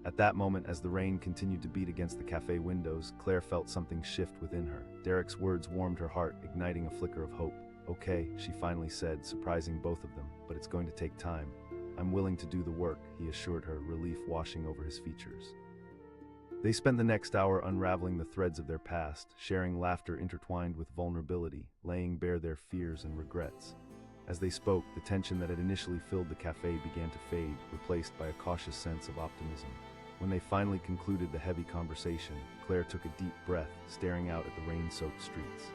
At that moment, as the rain continued to beat against the cafe windows, Claire felt something shift within her. Derek's words warmed her heart, igniting a flicker of hope. "Okay," she finally said, surprising both of them, "but it's going to take time." "I'm willing to do the work," he assured her, relief washing over his features. They spent the next hour unraveling the threads of their past, sharing laughter intertwined with vulnerability, laying bare their fears and regrets. As they spoke, the tension that had initially filled the cafe began to fade, replaced by a cautious sense of optimism. When they finally concluded the heavy conversation, Claire took a deep breath, staring out at the rain-soaked streets.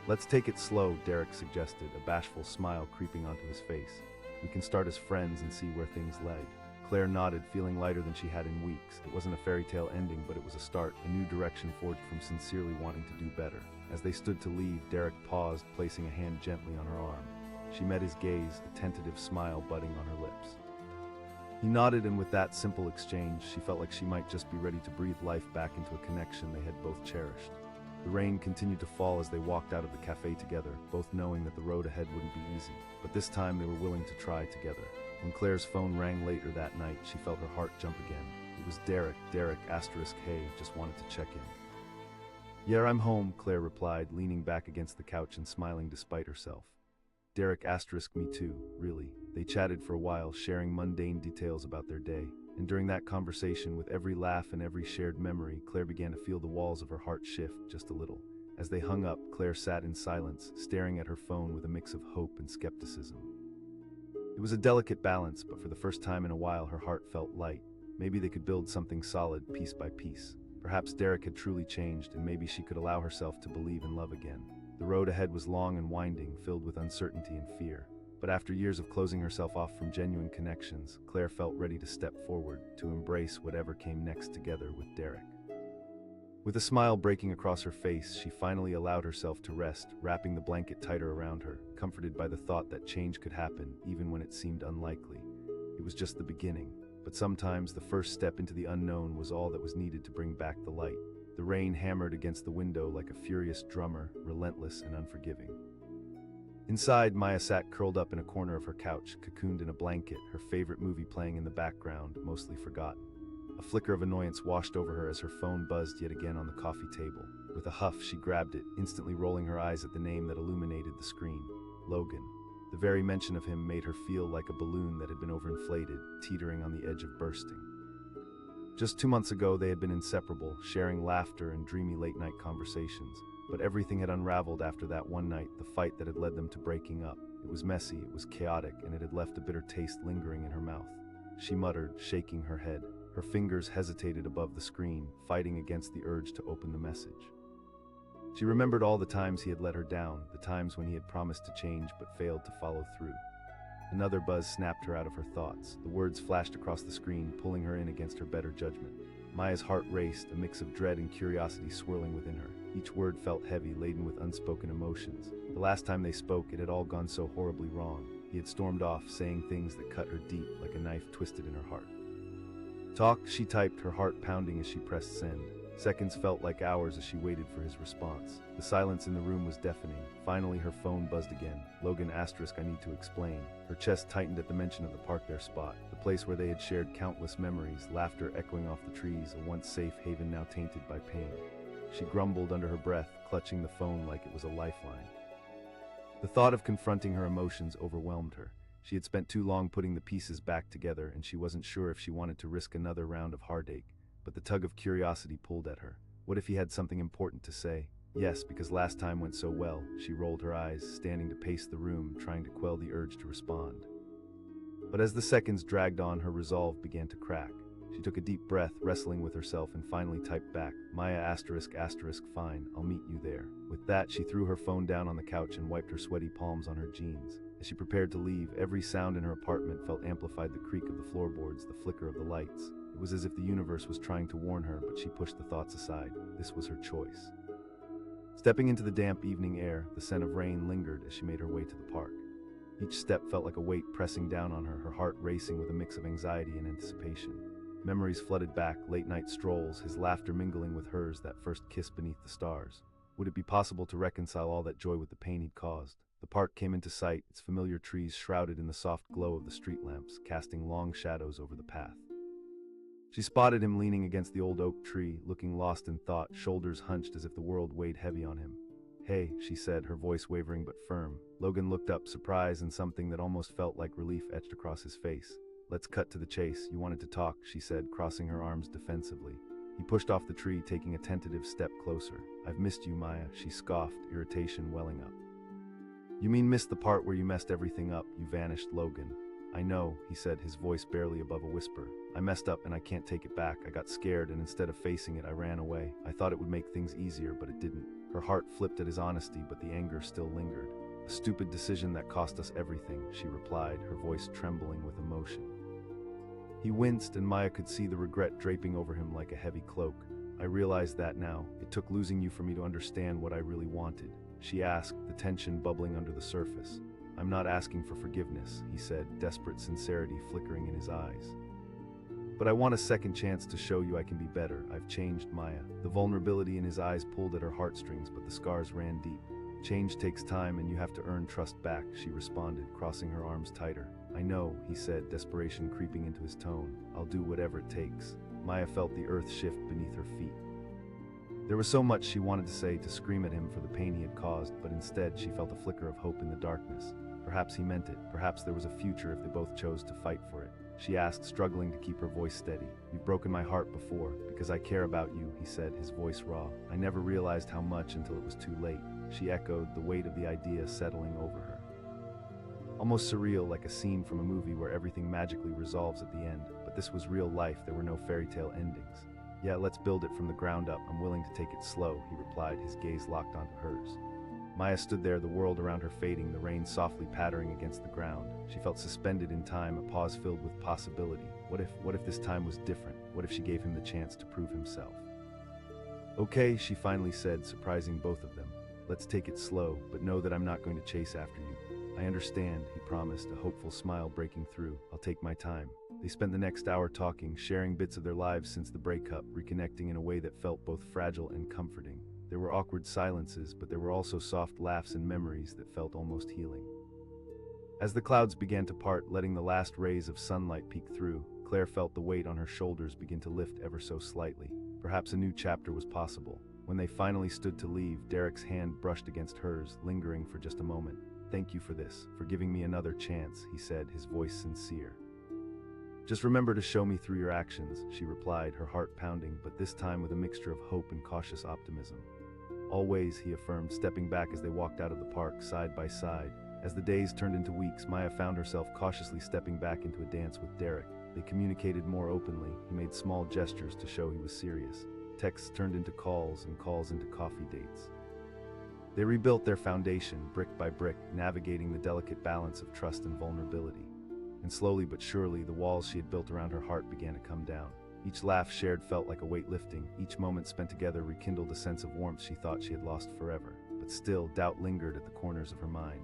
"Let's take it slow," Derek suggested, a bashful smile creeping onto his face. "We can start as friends and see where things led." Claire nodded, feeling lighter than she had in weeks. It wasn't a fairy tale ending, but it was a start, a new direction forged from sincerely wanting to do better. As they stood to leave, Derek paused, placing a hand gently on her arm. She met his gaze, a tentative smile budding on her lips. He nodded, and with that simple exchange, she felt like she might just be ready to breathe life back into a connection they had both cherished. The rain continued to fall as they walked out of the cafe together, both knowing that the road ahead wouldn't be easy. But this time they were willing to try together. When Claire's phone rang later that night, she felt her heart jump again. It was Derek, *Hey, just wanted to check in. "Yeah, I'm home," Claire replied, leaning back against the couch and smiling despite herself. Derek * me too, really. They chatted for a while, sharing mundane details about their day. And during that conversation, with every laugh and every shared memory, Claire began to feel the walls of her heart shift just a little. As they hung up, Claire sat in silence, staring at her phone with a mix of hope and skepticism. It was a delicate balance, but for the first time in a while her heart felt light. Maybe they could build something solid piece by piece. Perhaps Derek had truly changed, and maybe she could allow herself to believe in love again. The road ahead was long and winding, filled with uncertainty and fear. But after years of closing herself off from genuine connections, Claire felt ready to step forward, to embrace whatever came next together with Derek. With a smile breaking across her face, she finally allowed herself to rest, wrapping the blanket tighter around her, comforted by the thought that change could happen, even when it seemed unlikely. It was just the beginning, but sometimes the first step into the unknown was all that was needed to bring back the light. The rain hammered against the window like a furious drummer, relentless and unforgiving. Inside, Maya sat curled up in a corner of her couch, cocooned in a blanket, her favorite movie playing in the background, mostly forgotten. A flicker of annoyance washed over her as her phone buzzed yet again on the coffee table. With a huff, she grabbed it, instantly rolling her eyes at the name that illuminated the screen. Logan. The very mention of him made her feel like a balloon that had been overinflated, teetering on the edge of bursting. Just 2 months ago, they had been inseparable, sharing laughter and dreamy late-night conversations. But everything had unraveled after that one night, the fight that had led them to breaking up. It was messy, it was chaotic, and it had left a bitter taste lingering in her mouth. She muttered, shaking her head. Her fingers hesitated above the screen, fighting against the urge to open the message. She remembered all the times he had let her down, the times when he had promised to change but failed to follow through. Another buzz snapped her out of her thoughts. The words flashed across the screen, pulling her in against her better judgment. Maya's heart raced, a mix of dread and curiosity swirling within her. Each word felt heavy, laden with unspoken emotions. The last time they spoke, it had all gone so horribly wrong. he had stormed off, saying things that cut her deep like a knife twisted in her heart. Talk, she typed, her heart pounding as she pressed send. Seconds felt like hours as she waited for his response. The silence in the room was deafening. Finally, her phone buzzed again. Logan asterisk, I need to explain. Her chest tightened at the mention of the park their spot, the place where they had shared countless memories, laughter echoing off the trees, a once safe haven now tainted by pain. She grumbled under her breath, clutching the phone like it was a lifeline. The thought of confronting her emotions overwhelmed her. She had spent too long putting the pieces back together, and she wasn't sure if she wanted to risk another round of heartache. But the tug of curiosity pulled at her. What if he had something important to say? Yes, because last time went so well. She rolled her eyes, standing to pace the room, trying to quell the urge to respond. But as the seconds dragged on, her resolve began to crack. She took a deep breath, wrestling with herself, and finally typed back, Maya asterisk asterisk fine, I'll meet you there. With that, she threw her phone down on the couch and wiped her sweaty palms on her jeans. As she prepared to leave, every sound in her apartment felt amplified: the creak of the floorboards, the flicker of the lights. It was as if the universe was trying to warn her, but she pushed the thoughts aside. This was her choice. Stepping into the damp evening air, the scent of rain lingered as she made her way to the park. Each step felt like a weight pressing down on her, her heart racing with a mix of anxiety and anticipation. Memories flooded back, late-night strolls, his laughter mingling with hers, that first kiss beneath the stars. Would it be possible to reconcile all that joy with the pain he'd caused? The park came into sight, its familiar trees shrouded in the soft glow of the street lamps, casting long shadows over the path. She spotted him leaning against the old oak tree, looking lost in thought, shoulders hunched as if the world weighed heavy on him. Hey, she said, her voice wavering but firm. Logan looked up, surprise and something that almost felt like relief etched across his face. Let's cut to the chase. You wanted to talk, she said, crossing her arms defensively. He pushed off the tree, taking a tentative step closer. I've missed you, Maya, she scoffed, irritation welling up. You mean missed the part where you messed everything up? You vanished, Logan. I know, he said, his voice barely above a whisper. I messed up and I can't take it back. I got scared and instead of facing it, I ran away. I thought it would make things easier, but it didn't. Her heart flipped at his honesty, but the anger still lingered. A stupid decision that cost us everything, she replied, her voice trembling with emotion. He winced, and Maya could see the regret draping over him like a heavy cloak. I realize that now. It took losing you for me to understand what I really wanted, she asked, the tension bubbling under the surface. I'm not asking for forgiveness, he said, desperate sincerity flickering in his eyes. But I want a second chance to show you I can be better. I've changed, Maya. The vulnerability in his eyes pulled at her heartstrings, but the scars ran deep. Change takes time and you have to earn trust back, she responded, crossing her arms tighter. I know, he said, desperation creeping into his tone. I'll do whatever it takes. Maya felt the earth shift beneath her feet. There was so much she wanted to say, to scream at him for the pain he had caused, but instead she felt a flicker of hope in the darkness. Perhaps he meant it. Perhaps there was a future if they both chose to fight for it. She asked, struggling to keep her voice steady. You've broken my heart before, because I care about you, he said, his voice raw. I never realized how much until it was too late. She echoed, the weight of the idea settling over her. Almost surreal, like a scene from a movie where everything magically resolves at the end. But this was real life, there were no fairy tale endings. Yeah, let's build it from the ground up. I'm willing to take it slow, he replied, his gaze locked onto hers. Maya stood there, the world around her fading, the rain softly pattering against the ground. She felt suspended in time, a pause filled with possibility. What if this time was different? What if she gave him the chance to prove himself? Okay, she finally said, surprising both of them. Let's take it slow, but know that I'm not going to chase after you. I understand, he promised, a hopeful smile breaking through. I'll take my time. They spent the next hour talking, sharing bits of their lives since the breakup, reconnecting in a way that felt both fragile and comforting. There were awkward silences, but there were also soft laughs and memories that felt almost healing. As the clouds began to part, letting the last rays of sunlight peek through, Claire felt the weight on her shoulders begin to lift ever so slightly. Perhaps a new chapter was possible. When they finally stood to leave, Derek's hand brushed against hers, lingering for just a moment. Thank you for this, for giving me another chance, he said, his voice sincere. Just remember to show me through your actions, she replied, her heart pounding, but this time with a mixture of hope and cautious optimism. Always, he affirmed, stepping back as they walked out of the park, side by side. As the days turned into weeks, Maya found herself cautiously stepping back into a dance with Derek. They communicated more openly. He made small gestures to show he was serious. Texts turned into calls and calls into coffee dates. They rebuilt their foundation, brick by brick, navigating the delicate balance of trust and vulnerability. And slowly but surely, the walls she had built around her heart began to come down. Each laugh shared felt like a weight lifting. Each moment spent together rekindled a sense of warmth she thought she had lost forever. But still, doubt lingered at the corners of her mind.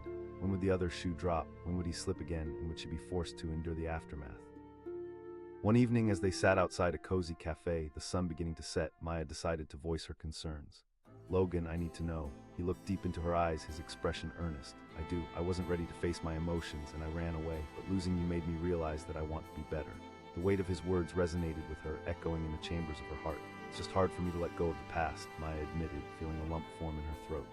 When would the other shoe drop? When would he slip again, and would she be forced to endure the aftermath? One evening, as they sat outside a cozy cafe, the sun beginning to set, Maya decided to voice her concerns. "Logan, I need to know." He looked deep into her eyes, his expression earnest. "I do. I wasn't ready to face my emotions, and I ran away, but losing you made me realize that I want to be better." The weight of his words resonated with her, echoing in the chambers of her heart. "It's just hard for me to let go of the past," Maya admitted, feeling a lump form in her throat.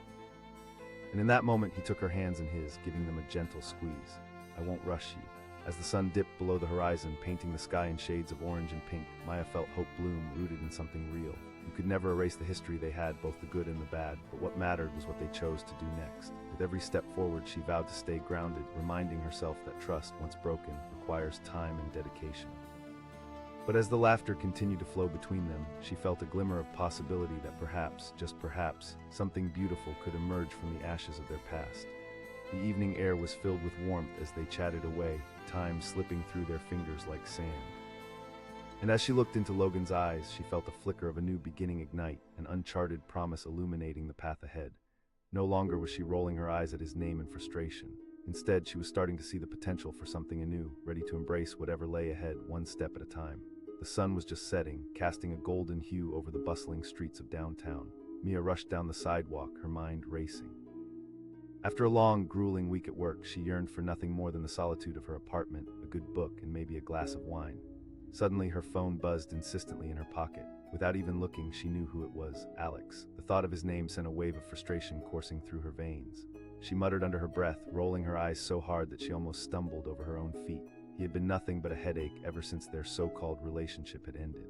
And in that moment, he took her hands in his, giving them a gentle squeeze. "I won't rush you." As the sun dipped below the horizon, painting the sky in shades of orange and pink, Maya felt hope bloom, rooted in something real. You could never erase the history they had, both the good and the bad, but what mattered was what they chose to do next. With every step forward, she vowed to stay grounded, reminding herself that trust, once broken, requires time and dedication. But as the laughter continued to flow between them, she felt a glimmer of possibility that perhaps, just perhaps, something beautiful could emerge from the ashes of their past. The evening air was filled with warmth as they chatted away, time slipping through their fingers like sand. And as she looked into Logan's eyes, she felt a flicker of a new beginning ignite, an uncharted promise illuminating the path ahead. No longer was she rolling her eyes at his name in frustration. Instead, she was starting to see the potential for something anew, ready to embrace whatever lay ahead, one step at a time. The sun was just setting, casting a golden hue over the bustling streets of downtown. Mia rushed down the sidewalk, her mind racing. After a long, grueling week at work, she yearned for nothing more than the solitude of her apartment, a good book, and maybe a glass of wine. Suddenly, her phone buzzed insistently in her pocket. Without even looking, she knew who it was: Alex. The thought of his name sent a wave of frustration coursing through her veins. She muttered under her breath, rolling her eyes so hard that she almost stumbled over her own feet. He had been nothing but a headache ever since their so-called relationship had ended.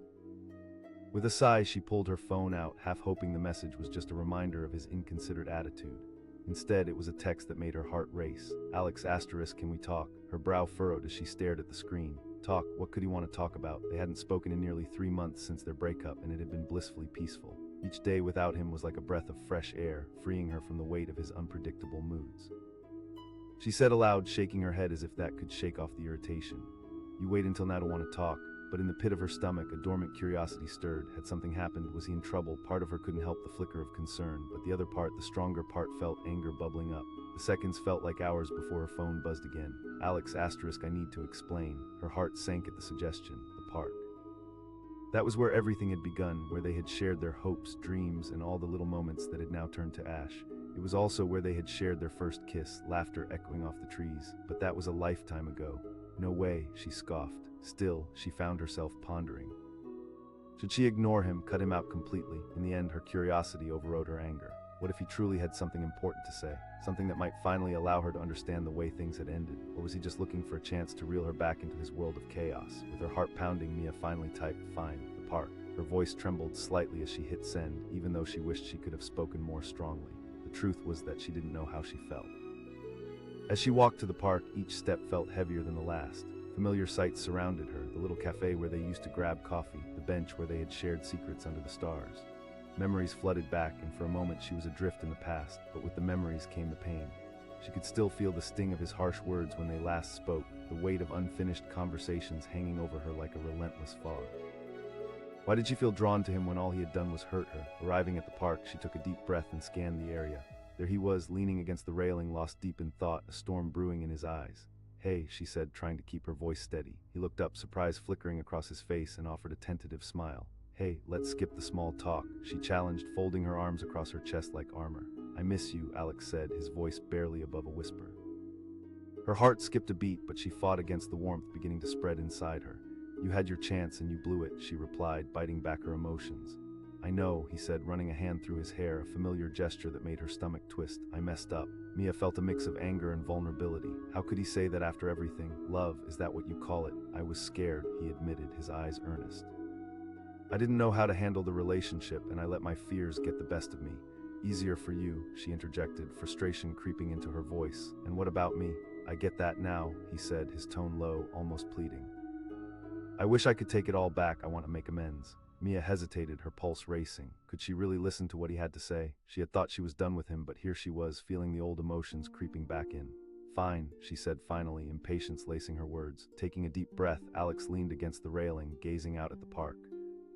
With a sigh, she pulled her phone out, half hoping the message was just a reminder of his inconsiderate attitude. Instead, it was a text that made her heart race. "Alex asterisk, can we talk?" Her brow furrowed as she stared at the screen. Talk? What could he want to talk about? They hadn't spoken in nearly 3 months since their breakup, and it had been blissfully peaceful. Each day without him was like a breath of fresh air, freeing her from the weight of his unpredictable moods. She said aloud, shaking her head as if that could shake off the irritation. "You wait until now to want to talk." But in the pit of her stomach, a dormant curiosity stirred. Had something happened? Was he in trouble? Part of her couldn't help the flicker of concern, but the other part, the stronger part, felt anger bubbling up. The seconds felt like hours before her phone buzzed again. "Alex asterisk, I need to explain." Her heart sank at the suggestion. The park. That was where everything had begun, where they had shared their hopes, dreams, and all the little moments that had now turned to ash. It was also where they had shared their first kiss, laughter echoing off the trees. But that was a lifetime ago. "No way," she scoffed. Still, she found herself pondering. Should she ignore him, cut him out completely? In the end, her curiosity overrode her anger. What if he truly had something important to say? Something that might finally allow her to understand the way things had ended? Or was he just looking for a chance to reel her back into his world of chaos? With her heart pounding, Mia finally typed, "Fine, the park." Her voice trembled slightly as she hit send, even though she wished she could have spoken more strongly. The truth was that she didn't know how she felt. As she walked to the park, each step felt heavier than the last. Familiar sights surrounded her: the little cafe where they used to grab coffee, the bench where they had shared secrets under the stars. Memories flooded back, and for a moment she was adrift in the past, but with the memories came the pain. She could still feel the sting of his harsh words when they last spoke, the weight of unfinished conversations hanging over her like a relentless fog. Why did she feel drawn to him when all he had done was hurt her? Arriving at the park, she took a deep breath and scanned the area. There he was, leaning against the railing, lost deep in thought, a storm brewing in his eyes. "Hey," she said, trying to keep her voice steady. He looked up, surprise flickering across his face, and offered a tentative smile. "Hey, let's skip the small talk," she challenged, folding her arms across her chest like armor. "I miss you," Alex said, his voice barely above a whisper. Her heart skipped a beat, but she fought against the warmth beginning to spread inside her. "You had your chance and you blew it," she replied, biting back her emotions. "I know," he said, running a hand through his hair, a familiar gesture that made her stomach twist. "I messed up." Mia felt a mix of anger and vulnerability. How could he say that after everything? "Love, is that what you call it?" "I was scared," he admitted, his eyes earnest. "I didn't know how to handle the relationship, and I let my fears get the best of me." "Easier for you," she interjected, frustration creeping into her voice. "And what about me?" "I get that now," he said, his tone low, almost pleading. "I wish I could take it all back. I want to make amends." Mia hesitated, her pulse racing. Could she really listen to what he had to say? She had thought she was done with him, but here she was, feeling the old emotions creeping back in. "Fine," she said finally, impatience lacing her words. Taking a deep breath, Alex leaned against the railing, gazing out at the park.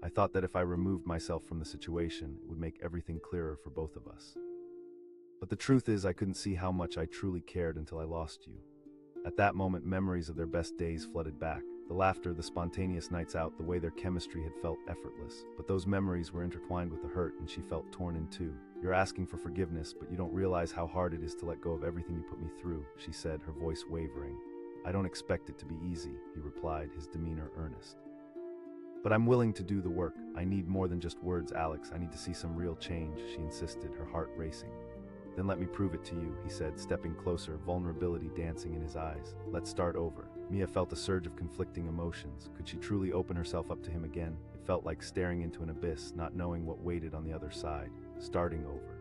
"I thought that if I removed myself from the situation, it would make everything clearer for both of us." But the truth is I couldn't see how much I truly cared until I lost you. At that moment, memories of their best days flooded back. The laughter, the spontaneous nights out, the way their chemistry had felt effortless. But those memories were intertwined with the hurt, and she felt torn in two. You're asking for forgiveness, but you don't realize how hard it is to let go of everything you put me through, she said, her voice wavering. I don't expect it to be easy, he replied, his demeanor earnest. But I'm willing to do the work. I need more than just words, Alex. I need to see some real change, she insisted, her heart racing. Then let me prove it to you, he said, stepping closer, vulnerability dancing in his eyes. Let's start over. Mia felt a surge of conflicting emotions. Could she truly open herself up to him again? It felt like staring into an abyss, not knowing what waited on the other side. Starting over.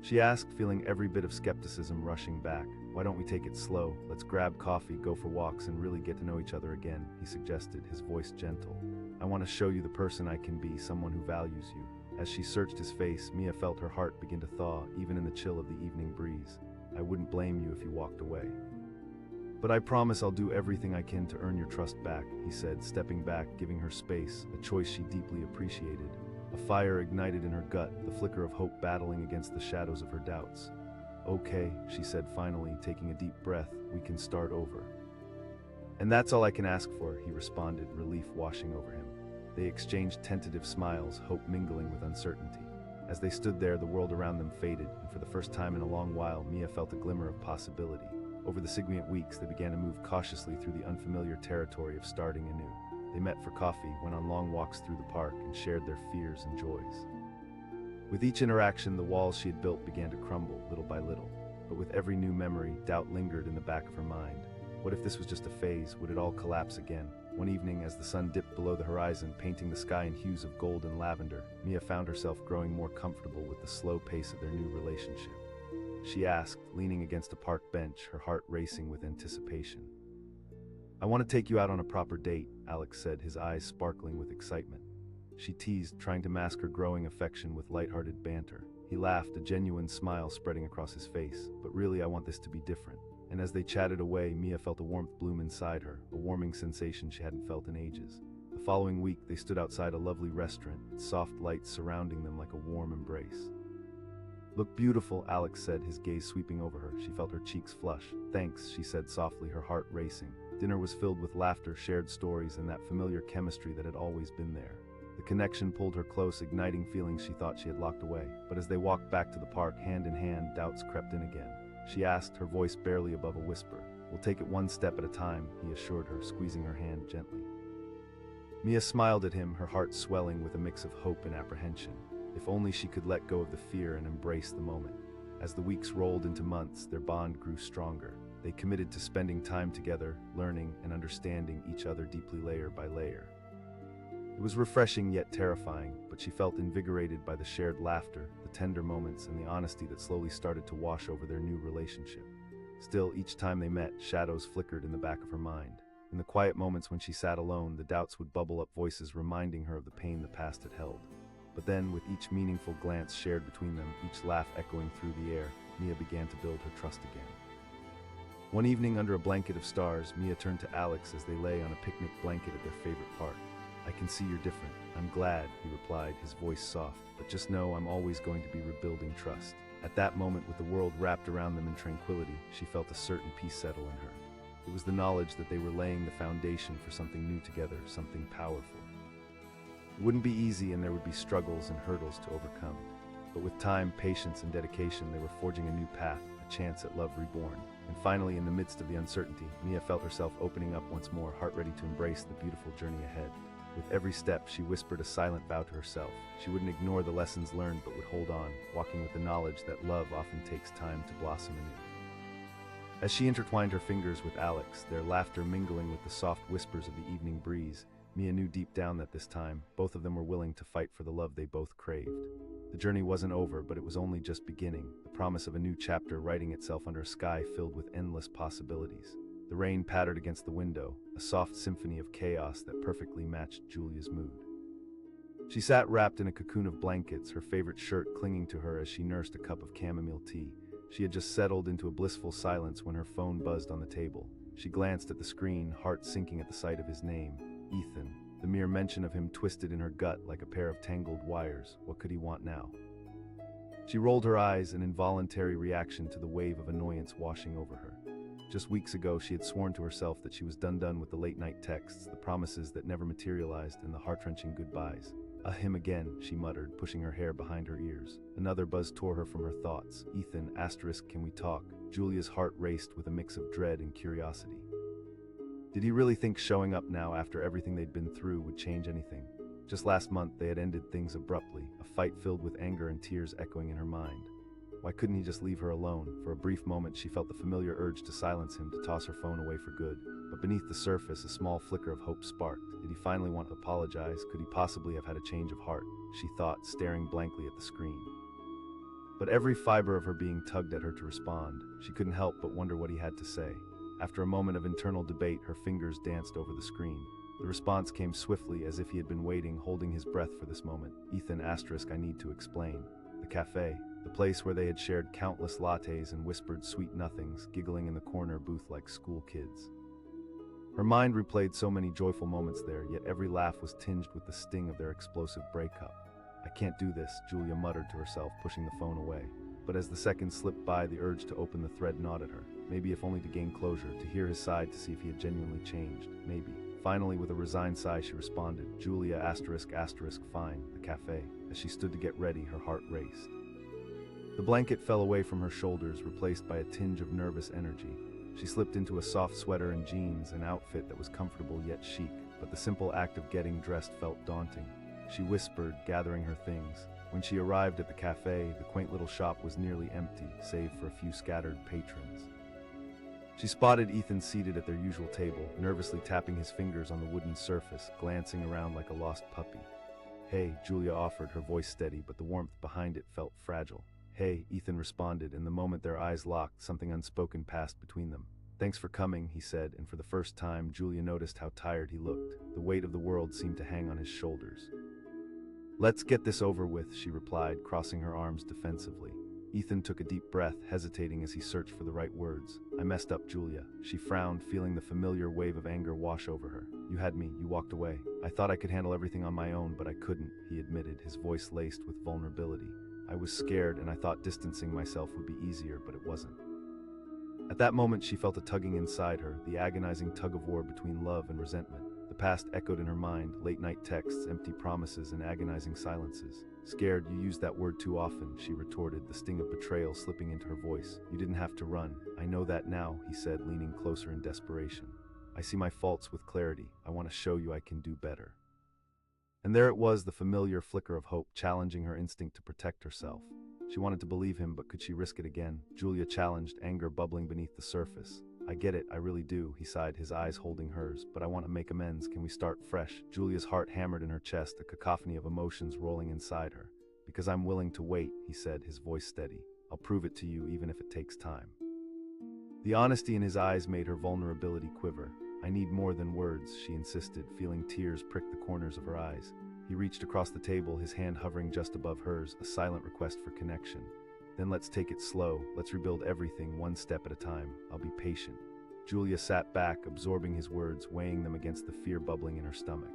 She asked, feeling every bit of skepticism rushing back. Why don't we take it slow? Let's grab coffee, go for walks, and really get to know each other again, he suggested, his voice gentle. I want to show you the person I can be, someone who values you. As she searched his face, Mia felt her heart begin to thaw, even in the chill of the evening breeze. I wouldn't blame you if you walked away. But I promise I'll do everything I can to earn your trust back, he said, stepping back, giving her space, a choice she deeply appreciated. A fire ignited in her gut, the flicker of hope battling against the shadows of her doubts. Okay, she said finally, taking a deep breath, we can start over. And that's all I can ask for, he responded, relief washing over him. They exchanged tentative smiles, hope mingling with uncertainty. As they stood there, the world around them faded, and for the first time in a long while, Mia felt a glimmer of possibility. Over the significant weeks, they began to move cautiously through the unfamiliar territory of starting anew. They met for coffee, went on long walks through the park, and shared their fears and joys. With each interaction, the walls she had built began to crumble, little by little. But with every new memory, doubt lingered in the back of her mind. What if this was just a phase? Would it all collapse again? One evening, as the sun dipped below the horizon, painting the sky in hues of gold and lavender, Mia found herself growing more comfortable with the slow pace of their new relationship. She asked, leaning against a park bench, her heart racing with anticipation. I want to take you out on a proper date, Alex said, his eyes sparkling with excitement. She teased, trying to mask her growing affection with lighthearted banter. He laughed, a genuine smile spreading across his face. But really, I want this to be different. And as they chatted away, Mia felt a warmth bloom inside her, a warming sensation she hadn't felt in ages. The following week, they stood outside a lovely restaurant, soft lights surrounding them like a warm embrace. Look beautiful, Alex said, his gaze sweeping over her. She felt her cheeks flush. Thanks, she said softly, her heart racing. Dinner was filled with laughter, shared stories, and that familiar chemistry that had always been there. The connection pulled her close, igniting feelings she thought she had locked away. But as they walked back to the park, hand in hand, doubts crept in again. She asked, her voice barely above a whisper. We'll take it one step at a time, he assured her, squeezing her hand gently. Mia smiled at him, her heart swelling with a mix of hope and apprehension. If only she could let go of the fear and embrace the moment. As the weeks rolled into months, their bond grew stronger. They committed to spending time together, learning and understanding each other deeply layer by layer. It was refreshing yet terrifying, but she felt invigorated by the shared laughter, the tender moments, and the honesty that slowly started to wash over their new relationship. Still, each time they met, shadows flickered in the back of her mind. In the quiet moments when she sat alone, the doubts would bubble up, voices reminding her of the pain the past had held. But then, with each meaningful glance shared between them, each laugh echoing through the air, Mia began to build her trust again. One evening, under a blanket of stars, Mia turned to Alex as they lay on a picnic blanket at their favorite park. I can see you're different. I'm glad, he replied, his voice soft. But just know I'm always going to be rebuilding trust. At that moment, with the world wrapped around them in tranquility, she felt a certain peace settle in her. It was the knowledge that they were laying the foundation for something new together, something powerful. It wouldn't be easy, and there would be struggles and hurdles to overcome. But with time, patience, and dedication, they were forging a new path, a chance at love reborn. And finally, in the midst of the uncertainty, Mia felt herself opening up once more, heart ready to embrace the beautiful journey ahead. With every step, she whispered a silent vow to herself. She wouldn't ignore the lessons learned, but would hold on, walking with the knowledge that love often takes time to blossom anew. As she intertwined her fingers with Alex, their laughter mingling with the soft whispers of the evening breeze, Mia knew deep down that this time, both of them were willing to fight for the love they both craved. The journey wasn't over, but it was only just beginning, the promise of a new chapter writing itself under a sky filled with endless possibilities. The rain pattered against the window, a soft symphony of chaos that perfectly matched Julia's mood. She sat wrapped in a cocoon of blankets, her favorite shirt clinging to her as she nursed a cup of chamomile tea. She had just settled into a blissful silence when her phone buzzed on the table. She glanced at the screen, heart sinking at the sight of his name, Ethan. The mere mention of him twisted in her gut like a pair of tangled wires. What could he want now? She rolled her eyes, an involuntary reaction to the wave of annoyance washing over her. Just weeks ago, she had sworn to herself that she was done with the late-night texts, the promises that never materialized, and the heart-wrenching goodbyes. Him again, she muttered, pushing her hair behind her ears. Another buzz tore her from her thoughts. Ethan, can we talk? Julia's heart raced with a mix of dread and curiosity. Did he really think showing up now after everything they'd been through would change anything? Just last month, they had ended things abruptly, a fight filled with anger and tears echoing in her mind. Why couldn't he just leave her alone? For a brief moment, she felt the familiar urge to silence him, to toss her phone away for good. But beneath the surface, a small flicker of hope sparked. Did he finally want to apologize? Could he possibly have had a change of heart? She thought, staring blankly at the screen. But every fiber of her being tugged at her to respond. She couldn't help but wonder what he had to say. After a moment of internal debate, her fingers danced over the screen. The response came swiftly, as if he had been waiting, holding his breath for this moment. Ethan, I need to explain. The cafe. The place where they had shared countless lattes and whispered sweet nothings, giggling in the corner booth like school kids. Her mind replayed so many joyful moments there, yet every laugh was tinged with the sting of their explosive breakup. I can't do this, Julia muttered to herself, pushing the phone away. But as the seconds slipped by, the urge to open the thread gnawed at her. Maybe if only to gain closure, to hear his side, to see if he had genuinely changed. Maybe. Finally, with a resigned sigh, she responded, Julia, fine, the cafe. As she stood to get ready, her heart raced. The blanket fell away from her shoulders, replaced by a tinge of nervous energy. She slipped into a soft sweater and jeans, an outfit that was comfortable yet chic, but the simple act of getting dressed felt daunting. She whispered, gathering her things. When she arrived at the cafe, the quaint little shop was nearly empty, save for a few scattered patrons. She spotted Ethan seated at their usual table, nervously tapping his fingers on the wooden surface, glancing around like a lost puppy. Hey, Julia offered, her voice steady, but the warmth behind it felt fragile. Hey, Ethan responded, and the moment their eyes locked, something unspoken passed between them. Thanks for coming, he said, and for the first time, Julia noticed how tired he looked. The weight of the world seemed to hang on his shoulders. Let's get this over with, she replied, crossing her arms defensively. Ethan took a deep breath, hesitating as he searched for the right words. I messed up, Julia. She frowned, feeling the familiar wave of anger wash over her. You had me, you walked away. I thought I could handle everything on my own, but I couldn't, he admitted, his voice laced with vulnerability. I was scared, and I thought distancing myself would be easier, but it wasn't. At that moment, she felt a tugging inside her, the agonizing tug-of-war between love and resentment. The past echoed in her mind, late-night texts, empty promises, and agonizing silences. Scared, you used that word too often, she retorted, the sting of betrayal slipping into her voice. You didn't have to run. I know that now, he said, leaning closer in desperation. I see my faults with clarity. I want to show you I can do better. And there it was, the familiar flicker of hope, challenging her instinct to protect herself. She wanted to believe him, but could she risk it again? Julia challenged, anger bubbling beneath the surface. I get it, I really do, he sighed, his eyes holding hers, but I want to make amends. Can we start fresh? Julia's heart hammered in her chest, a cacophony of emotions rolling inside her. Because I'm willing to wait, he said, his voice steady. I'll prove it to you, even if it takes time. The honesty in his eyes made her vulnerability quiver. I need more than words, she insisted, feeling tears prick the corners of her eyes. He reached across the table, his hand hovering just above hers, a silent request for connection. Then let's take it slow. Let's rebuild everything one step at a time. I'll be patient. Julia sat back, absorbing his words, weighing them against the fear bubbling in her stomach.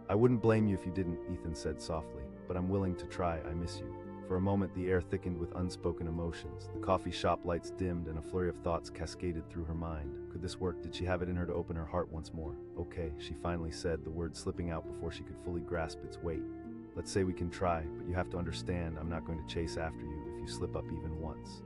I wouldn't blame you if you didn't, Ethan said softly, but I'm willing to try. I miss you. For a moment, the air thickened with unspoken emotions. The coffee shop lights dimmed and a flurry of thoughts cascaded through her mind. Could this work? Did she have it in her to open her heart once more? Okay, she finally said, the word slipping out before she could fully grasp its weight. Let's say we can try, but you have to understand I'm not going to chase after you if you slip up even once.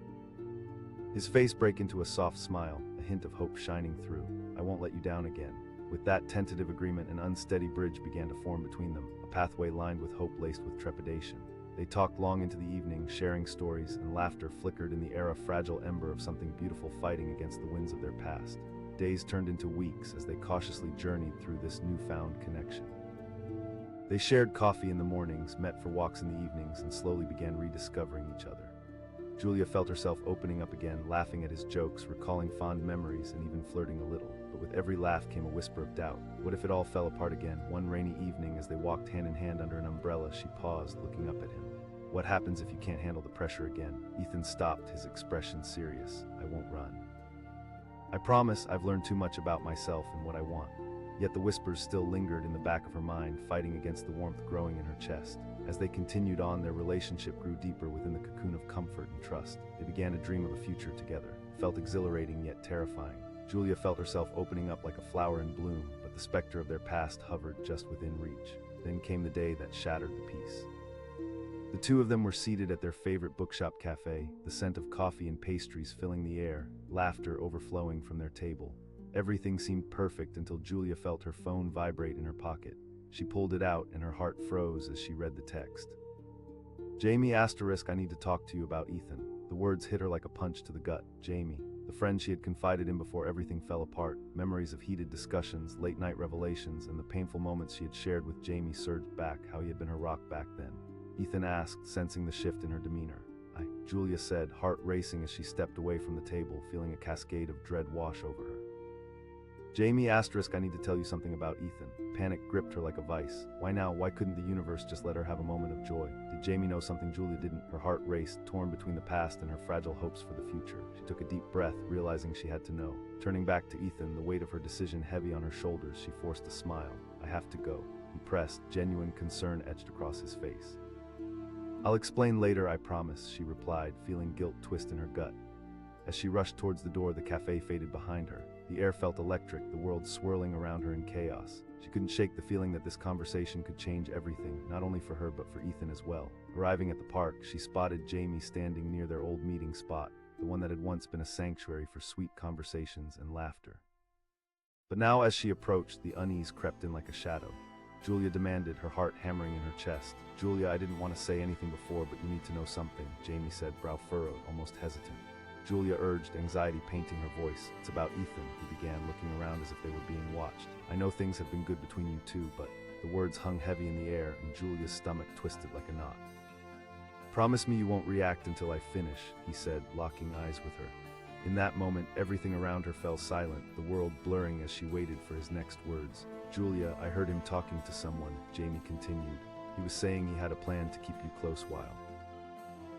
His face broke into a soft smile, a hint of hope shining through. I won't let you down again. With that tentative agreement, an unsteady bridge began to form between them, a pathway lined with hope laced with trepidation. They talked long into the evening, sharing stories, and laughter flickered in the air, a fragile ember of something beautiful fighting against the winds of their past. Days turned into weeks as they cautiously journeyed through this newfound connection. They shared coffee in the mornings, met for walks in the evenings, and slowly began rediscovering each other. Julia felt herself opening up again, laughing at his jokes, recalling fond memories, and even flirting a little. But with every laugh came a whisper of doubt. What if it all fell apart again? One rainy evening, as they walked hand in hand under an umbrella, she paused, looking up at him. What happens if you can't handle the pressure again? Ethan stopped, his expression serious. I won't run. I promise. I've learned too much about myself and what I want. Yet the whispers still lingered in the back of her mind, fighting against the warmth growing in her chest. As they continued on, their relationship grew deeper within the cocoon of comfort and trust. They began to dream of a future together. It felt exhilarating yet terrifying. Julia felt herself opening up like a flower in bloom, but the specter of their past hovered just within reach. Then came the day that shattered the peace. The two of them were seated at their favorite bookshop cafe, the scent of coffee and pastries filling the air, laughter overflowing from their table. Everything seemed perfect until Julia felt her phone vibrate in her pocket. She pulled it out and her heart froze as she read the text. Jamie *, I need to talk to you about Ethan. The words hit her like a punch to the gut. Jamie, the friend she had confided in before everything fell apart. Memories of heated discussions, late-night revelations, and the painful moments she had shared with Jamie surged back, how he had been her rock back then. Ethan asked, sensing the shift in her demeanor. Julia said, heart racing as she stepped away from the table, feeling a cascade of dread wash over her. Jamie *, I need to tell you something about Ethan. Panic gripped her like a vice. Why now? Why couldn't the universe just let her have a moment of joy? Did Jamie know something Julia didn't? Her heart raced, torn between the past and her fragile hopes for the future. She took a deep breath, realizing she had to know. Turning back to Ethan, the weight of her decision heavy on her shoulders, she forced a smile. I have to go. He pressed, genuine concern etched across his face. I'll explain later, I promise, she replied, feeling guilt twist in her gut. As she rushed towards the door, the cafe faded behind her. The air felt electric, the world swirling around her in chaos. She couldn't shake the feeling that this conversation could change everything, not only for her but for Ethan as well. Arriving at the park, she spotted Jamie standing near their old meeting spot, the one that had once been a sanctuary for sweet conversations and laughter. But now as she approached, the unease crept in like a shadow. Julia demanded, her heart hammering in her chest. Julia, I didn't want to say anything before, but you need to know something, Jamie said, brow furrowed, almost hesitant. Julia urged, anxiety painting her voice. It's about Ethan, he began, looking around as if they were being watched. I know things have been good between you two, but the words hung heavy in the air and Julia's stomach twisted like a knot. Promise me you won't react until I finish, he said, locking eyes with her. In that moment, everything around her fell silent, the world blurring as she waited for his next words. Julia, I heard him talking to someone, Jamie continued. He was saying he had a plan to keep you close while.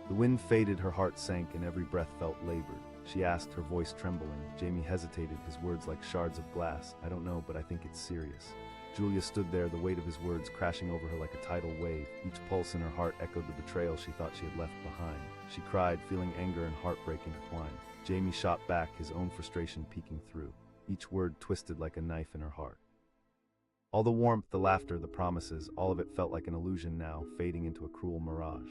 The wind faded, her heart sank, and every breath felt labored. She asked, her voice trembling. Jamie hesitated, his words like shards of glass. I don't know, but I think it's serious. Julia stood there, the weight of his words crashing over her like a tidal wave. Each pulse in her heart echoed the betrayal she thought she had left behind. She cried, feeling anger and heartbreak intertwined. Jamie shot back, his own frustration peeking through. Each word twisted like a knife in her heart. All the warmth, the laughter, the promises, all of it felt like an illusion now, fading into a cruel mirage.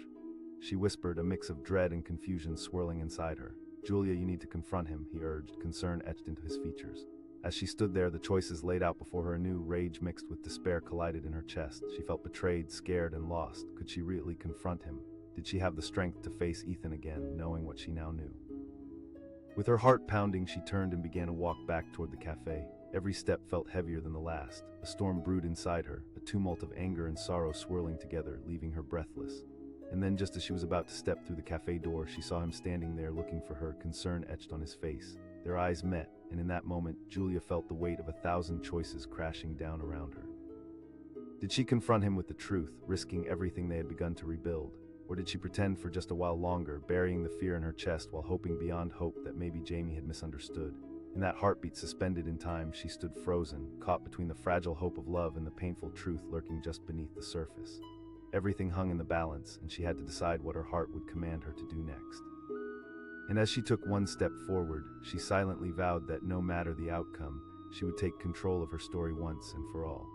She whispered, a mix of dread and confusion swirling inside her. Julia, you need to confront him, he urged, concern etched into his features. As she stood there, the choices laid out before her anew, rage mixed with despair collided in her chest. She felt betrayed, scared, and lost. Could she really confront him? Did she have the strength to face Ethan again, knowing what she now knew? With her heart pounding, she turned and began to walk back toward the cafe. Every step felt heavier than the last. A storm brewed inside her, a tumult of anger and sorrow swirling together, leaving her breathless. And then, just as she was about to step through the cafe door, she saw him standing there looking for her, concern etched on his face. Their eyes met, and in that moment, Julia felt the weight of 1,000 choices crashing down around her. Did she confront him with the truth, risking everything they had begun to rebuild? Or did she pretend for just a while longer, burying the fear in her chest while hoping beyond hope that maybe Jamie had misunderstood? In that heartbeat suspended in time, she stood frozen, caught between the fragile hope of love and the painful truth lurking just beneath the surface. Everything hung in the balance, and she had to decide what her heart would command her to do next. And as she took one step forward, she silently vowed that no matter the outcome, she would take control of her story once and for all.